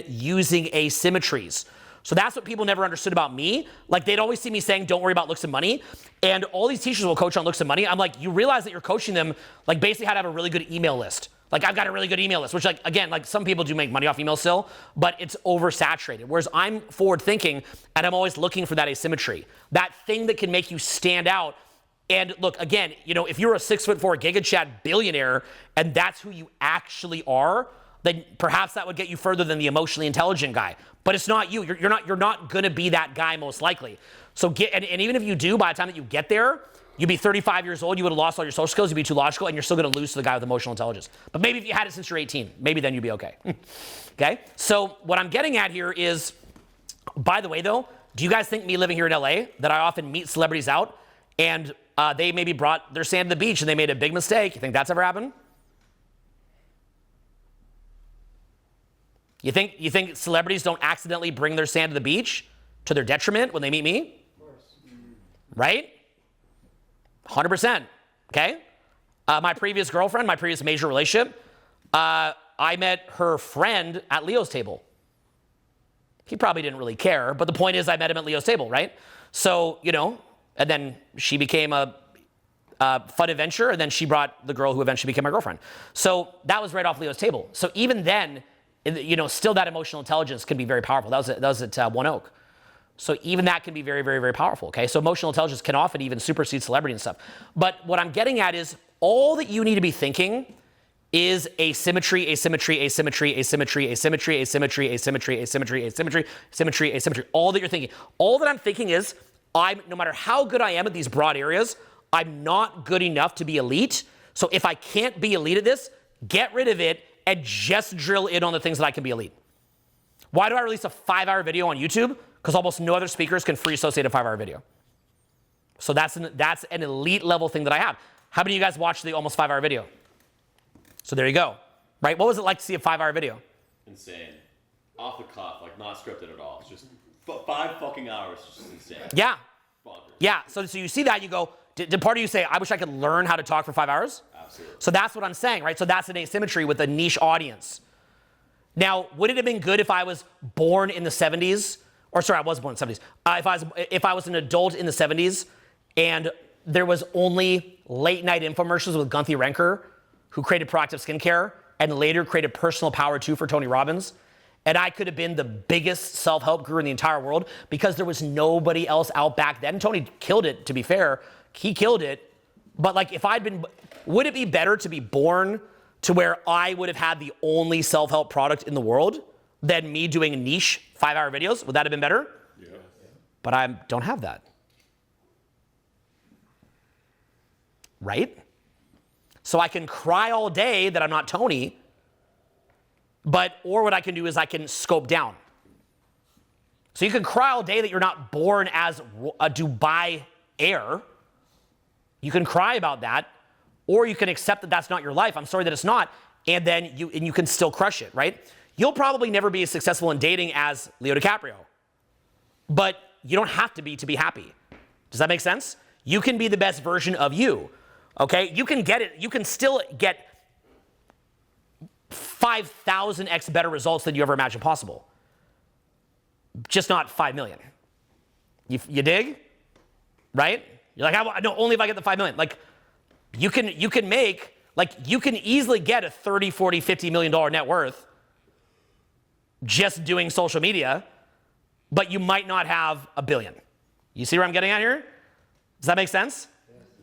using asymmetries. So that's what people never understood about me. Like they'd always see me saying, don't worry about looks and money. And all these teachers will coach on looks and money. I'm like, you realize that you're coaching them like basically how to have a really good email list. Like I've got a really good email list, which like, again, like some people do make money off email still, but it's oversaturated. Whereas I'm forward thinking and I'm always looking for that asymmetry, that thing that can make you stand out. And look, again, you know, if you're a 6'4" GigaChat billionaire and that's who you actually are, then perhaps that would get you further than the emotionally intelligent guy. But it's not you. You're not gonna be that guy most likely. So and even if you do, by the time that you get there, you'd be 35 years old, you would have lost all your social skills, you'd be too logical, and you're still gonna lose to the guy with emotional intelligence. But maybe if you had it since you're 18, maybe then you'd be okay. Okay? So what I'm getting at here is, by the way though, do you guys think me living here in LA, that I often meet celebrities out and they maybe brought their sand to the beach and they made a big mistake? You think that's ever happened? You think celebrities don't accidentally bring their sand to the beach to their detriment when they meet me? Of course. Right? 100%. Okay? My previous girlfriend, my previous major relationship, I met her friend at Leo's table. He probably didn't really care, but the point is I met him at Leo's table, right? So, you know, and then she became a fun adventure, and then she brought the girl who eventually became my girlfriend. So that was right off Leo's table. So even then, you know, still that emotional intelligence can be very powerful. That was at One Oak. So even that can be very, very, very powerful, okay? So emotional intelligence can often even supersede celebrity and stuff. But what I'm getting at is all that you need to be thinking is asymmetry, asymmetry, asymmetry, asymmetry, asymmetry, asymmetry, asymmetry, asymmetry, asymmetry, asymmetry, asymmetry. All that you're thinking. All that I'm thinking is no matter how good I am at these broad areas, I'm not good enough to be elite. So if I can't be elite at this, get rid of it and just drill in on the things that I can be elite. Why do I release a 5-hour video on YouTube? Because almost no other speakers can free associate a 5-hour video. So that's an elite level thing that I have. How many of you guys watched the almost 5-hour video? So there you go, right? What was it like to see a 5-hour video? Insane. Off the cuff, like not scripted at all. It's just 5 fucking hours, just insane. Yeah. Bonkers. Yeah, so you see that, you go, did part of you say, I wish I could learn how to talk for 5 hours? Absolutely. So that's what I'm saying, right? So that's an asymmetry with a niche audience. Now, would it have been good if I was born in the 70s? Or sorry, I was born in the 70s. If I was an adult in the 70s and there was only late night infomercials with Gunther Renker, who created Proactive Skincare and later created Personal Power 2 for Tony Robbins, and I could have been the biggest self-help guru in the entire world because there was nobody else out back then. Tony killed it, to be fair. He killed it. But like if I'd been, would it be better to be born to where I would have had the only self-help product in the world? than me doing niche 5-hour videos? Would that have been better? Yeah. But I don't have that. Right? So I can cry all day that I'm not Tony, or what I can do is I can scope down. So you can cry all day that you're not born as a Dubai heir. You can cry about that, or you can accept that that's not your life. I'm sorry that it's not, and then you can still crush it, right? You'll probably never be as successful in dating as Leo DiCaprio, but you don't have to be happy. Does that make sense? You can be the best version of you, okay? You can get it. You can still get 5,000x better results than you ever imagined possible. Just not 5 million. You dig? Right? You're like, no, only if I get the 5 million. Like, you can easily get a 30, 40, 50 million dollar net worth just doing social media, but you might not have a billion. You see where I'm getting at here? Does that make sense?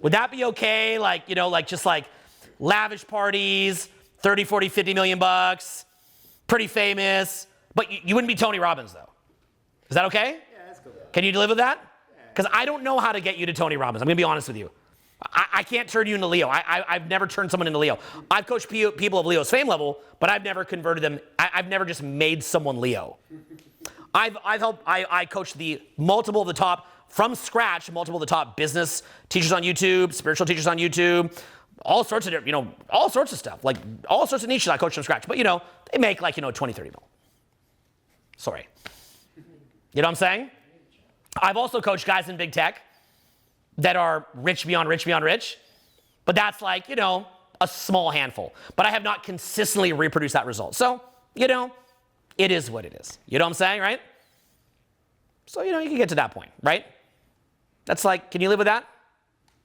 Would that be okay? Like, just like lavish parties, 30, 40, 50 million bucks, pretty famous, but you wouldn't be Tony Robbins though. Is that okay? Yeah, that's cool. Can you live with that? Because I don't know how to get you to Tony Robbins. I'm going to be honest with you. I can't turn you into Leo. I've never turned someone into Leo. I've coached people of Leo's fame level, but I've never converted them. I've never just made someone Leo. I coached multiple of the top business teachers on YouTube, spiritual teachers on YouTube, all sorts of stuff, like all sorts of niches I coached from scratch. But they make like 20, 30 mil. Sorry. You know what I'm saying? I've also coached guys in big tech that are rich beyond rich beyond rich, but that's like, a small handful. But I have not consistently reproduced that result. So, it is what it is. You know what I'm saying, right? So, you can get to that point, right? That's like, can you live with that?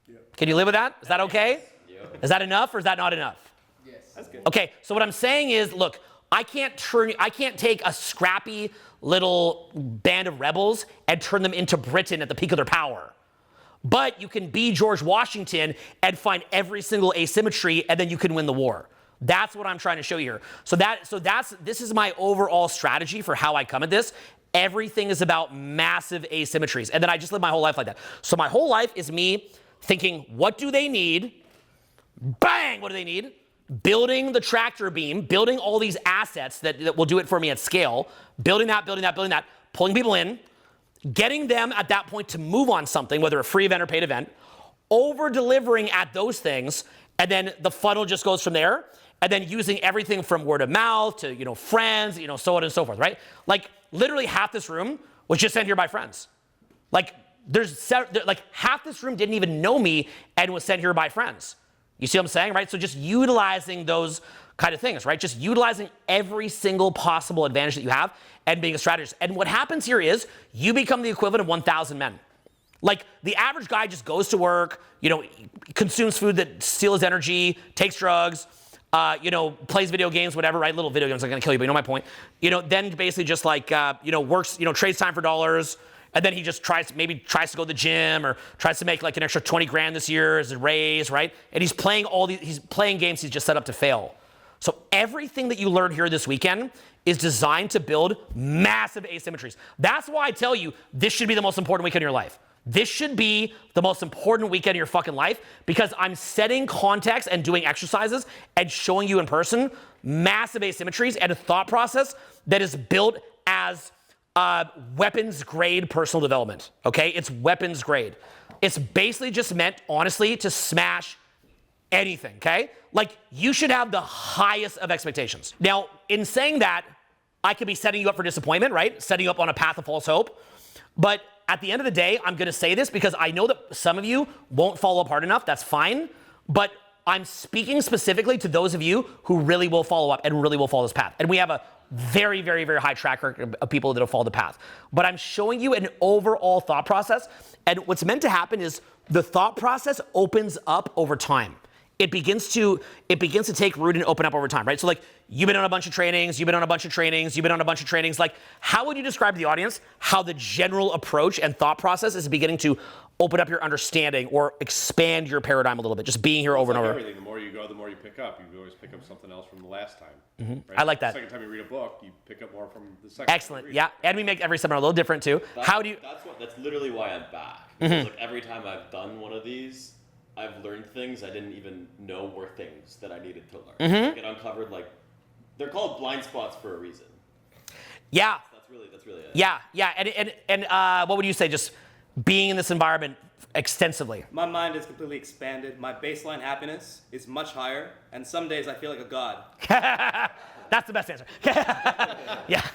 Yep. Can you live with that? Is that okay? Yep. Is that enough or is that not enough? Yes. That's good. Okay, so what I'm saying is, look, I can't take a scrappy little band of rebels and turn them into Britain at the peak of their power. But you can be George Washington and find every single asymmetry, and then you can win the war. That's what I'm trying to show you here. This is my overall strategy for how I come at this. Everything is about massive asymmetries, and then I just live my whole life like that. So my whole life is me thinking, what do they need? Bang, what do they need? Building the tractor beam, building all these assets that will do it for me at scale, building that, pulling people in, getting them at that point to move on something, whether a free event or paid event, over-delivering at those things, and then the funnel just goes from there, and then using everything from word of mouth to, friends, so on and so forth, right? Like, literally half this room was just sent here by friends. Like, half this room didn't even know me and was sent here by friends. You see what I'm saying, right? So just utilizing those kind of things, right? Just utilizing every single possible advantage that you have and being a strategist. And what happens here is you become the equivalent of 1,000 men. Like, the average guy just goes to work, consumes food that steals energy, takes drugs, plays video games, whatever, right? Little video games are gonna kill you, but you know my point. Then basically just like, works, trades time for dollars, and then he just tries to go to the gym or tries to make like an extra 20 grand this year as a raise, right? And he's playing games he's just set up to fail. So everything that you learn here this weekend is designed to build massive asymmetries. That's why I tell you this should be the most important weekend of your life. This should be the most important weekend of your fucking life because I'm setting context and doing exercises and showing you in person massive asymmetries and a thought process that is built as weapons grade personal development, okay? It's weapons grade. It's basically just meant, honestly, to smash anything, okay? Like, you should have the highest of expectations. Now, in saying that, I could be setting you up for disappointment, right? Setting you up on a path of false hope. But at the end of the day, I'm gonna say this because I know that some of you won't follow up hard enough. That's fine. But I'm speaking specifically to those of you who really will follow up and really will follow this path. And we have a very, very, very high track record of people that have followed the path. But I'm showing you an overall thought process. And what's meant to happen is the thought process opens up over time. it begins to take root and open up over time, right? So like you've been on a bunch of trainings, like how would you describe to the audience how the general approach and thought process is beginning to open up your understanding or expand your paradigm a little bit, just being here over and over? Everything. The more you go, the more you pick up. You always pick up something else from the last time. Right? I like that. The second time you read a book, you pick up more from the second. Excellent. Time you read Yeah, and we make every seminar a little different too. How do you? That's literally why I'm back. Because like every time I've done one of these, I've learned things I didn't even know were things that I needed to learn. Like, it uncovered like they're called blind spots for a reason. Yeah. That's really it. Yeah. And what would you say? Just being in this environment extensively. My mind is completely expanded. My baseline happiness is much higher, and some days I feel like a god. That's the best answer. Yeah.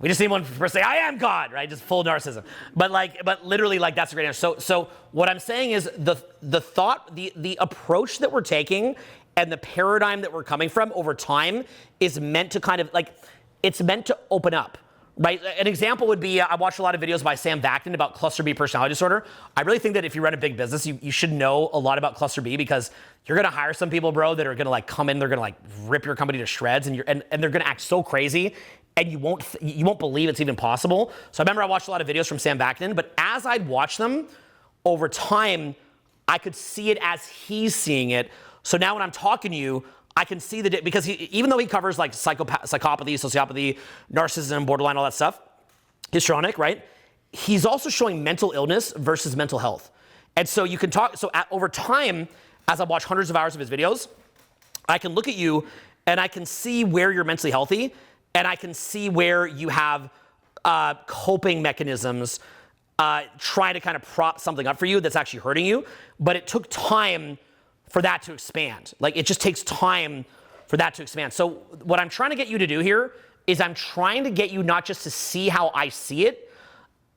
We just need one to say, I am God, right? Just full narcissism. But literally, like, that's a great answer. So what I'm saying is the thought, the approach that we're taking and the paradigm that we're coming from over time is meant to kind of, like, it's meant to open up, right? An example would be, I watched a lot of videos by Sam Vaknin about cluster B personality disorder. I really think that if you run a big business, you should know a lot about cluster B, because you're gonna hire some people, bro, that are gonna like come in, they're gonna like rip your company to shreds, and they're gonna act so crazy, and you won't believe it's even possible. So I remember I watched a lot of videos from Sam Vaknin, but as I'd watch them over time, I could see it as he's seeing it. So now when I'm talking to you, I can see because even though he covers like psychopathy, sociopathy, narcissism, borderline, all that stuff, histrionic, right? He's also showing mental illness versus mental health. And so you can talk, over time, as I watch hundreds of hours of his videos, I can look at you and I can see where you're mentally healthy, and I can see where you have coping mechanisms trying to kind of prop something up for you that's actually hurting you. But it took time for that to expand. Like, it just takes time for that to expand. So what I'm trying to get you to do here is I'm trying to get you not just to see how I see it,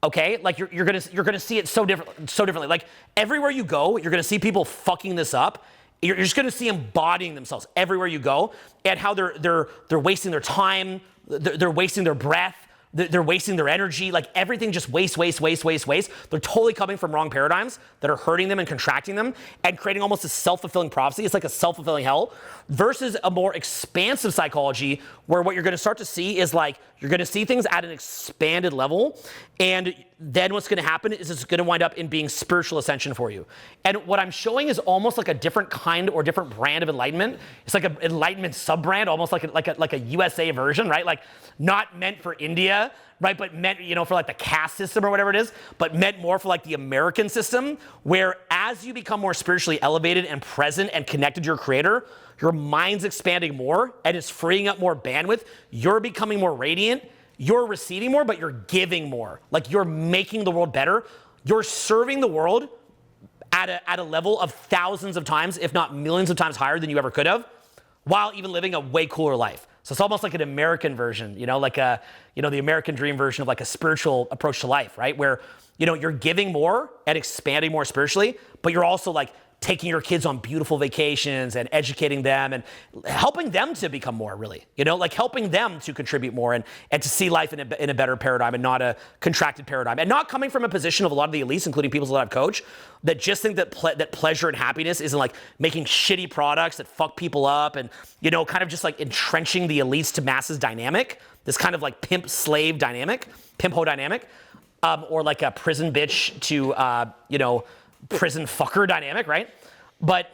okay? Like, you're gonna see it so differently. Like, everywhere you go, you're gonna see people fucking this up. You're just gonna see them bodying themselves everywhere you go, and how they're wasting their time, they're wasting their breath, they're wasting their energy, like everything just waste. They're totally coming from wrong paradigms that are hurting them and contracting them and creating almost a self-fulfilling prophecy. It's like a self-fulfilling hell, versus a more expansive psychology where what you're gonna start to see is like, you're gonna see things at an expanded level, and then what's gonna happen is it's gonna wind up in being spiritual ascension for you. And what I'm showing is almost like a different kind or different brand of enlightenment. It's like an enlightenment sub-brand, almost like a USA version, right? Like, not meant for India, right? But meant, for like the caste system or whatever it is, but meant more for like the American system, where as you become more spiritually elevated and present and connected to your creator, your mind's expanding more and it's freeing up more bandwidth. You're becoming more radiant. You're receiving more, but you're giving more. Like, you're making the world better. You're serving the world at a level of thousands of times, if not millions of times higher than you ever could have, while even living a way cooler life. So it's almost like an American version, like the American dream version of like a spiritual approach to life, right? Where, you're giving more and expanding more spiritually, but you're also like taking your kids on beautiful vacations and educating them and helping them to become more, really, like helping them to contribute more and to see life in a better paradigm and not a contracted paradigm, and not coming from a position of a lot of the elites, including people that I've coached, that just think that that pleasure and happiness isn't like making shitty products that fuck people up and, kind of just like entrenching the elites to masses dynamic, this kind of like pimp-slave dynamic, pimp-ho dynamic, or like a prison bitch to, prison fucker dynamic, right? But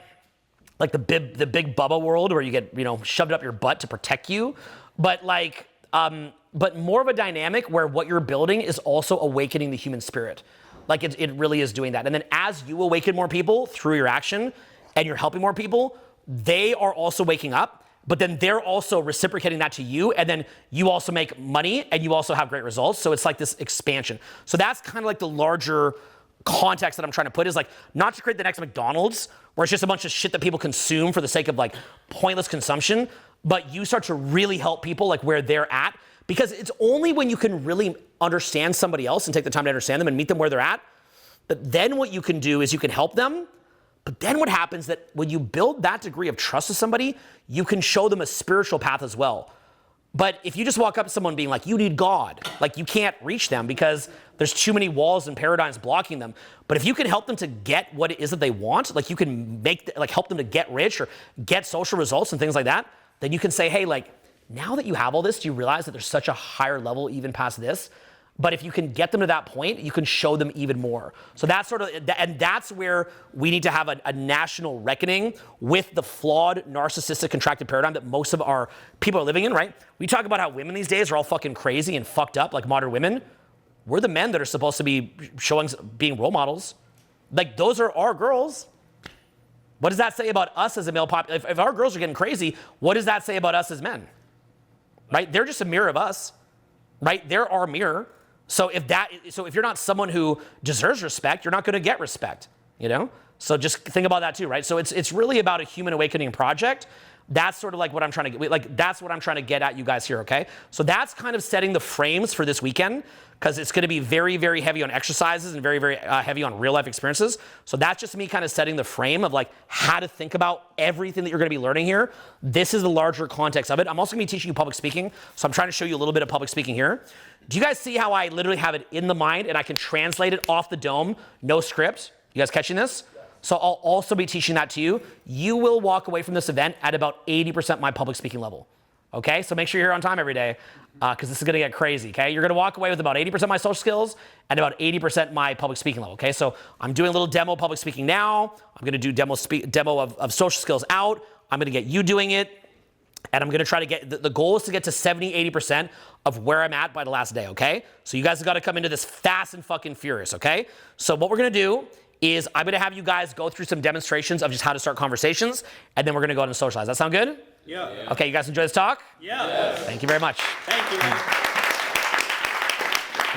like the big Bubba world where you get, shoved up your butt to protect you. But like, but more of a dynamic where what you're building is also awakening the human spirit. Like, it really is doing that. And then as you awaken more people through your action and you're helping more people, they are also waking up, but then they're also reciprocating that to you. And then you also make money and you also have great results. So it's like this expansion. So that's kind of like the larger context that I'm trying to put, is like, not to create the next McDonald's where it's just a bunch of shit that people consume for the sake of like pointless consumption, but you start to really help people like where they're at, because it's only when you can really understand somebody else and take the time to understand them and meet them where they're at, that then what you can do is you can help them. But then what happens that when you build that degree of trust with somebody, you can show them a spiritual path as well. But if you just walk up to someone being like, you need God, like, you can't reach them because there's too many walls and paradigms blocking them. But if you can help them to get what it is that they want, like you can help them to get rich or get social results and things like that, then you can say, hey, like, now that you have all this, do you realize that there's such a higher level even past this? But if you can get them to that point, you can show them even more. So that's sort of, and that's where we need to have a national reckoning with the flawed, narcissistic, contracted paradigm that most of our people are living in, right? We talk about how women these days are all fucking crazy and fucked up, like modern women. We're the men that are supposed to be being role models. Like, those are our girls. What does that say about us as a male population? If our girls are getting crazy, what does that say about us as men? Right? They're just a mirror of us, right? They're our mirror. So if you're not someone who deserves respect, you're not going to get respect, you know? So just think about that too, right? So it's really about a human awakening project. That's sort of like what I'm trying to that's what I'm trying to get at you guys here, okay? So that's kind of setting the frames for this weekend, because it's going to be very, very heavy on exercises and very, very heavy on real life experiences. So that's just me kind of setting the frame of like how to think about everything that you're going to be learning here. This is the larger context of it. I'm also going to be teaching you public speaking. So I'm trying to show you a little bit of public speaking here. Do you guys see how I literally have it in the mind and I can translate it off the dome, no script? You guys catching this? So I'll also be teaching that to you. You will walk away from this event at about 80% my public speaking level. Okay, so make sure you're here on time every day, because this is gonna get crazy, okay? You're gonna walk away with about 80% my social skills and about 80% my public speaking level, okay? So I'm doing a little demo public speaking now. I'm gonna do demo of social skills out. I'm gonna get you doing it. And I'm gonna try to get, the goal is to get to 70, 80% of where I'm at by the last day, okay? So you guys have gotta come into this fast and fucking furious, okay? So what we're gonna do is I'm gonna have you guys go through some demonstrations of just how to start conversations, and then we're gonna go into socialize. That sound good? Yeah. Okay, you guys enjoy this talk? Yeah. Thank you very much. Thank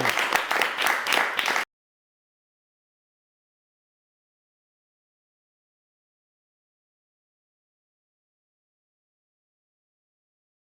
you.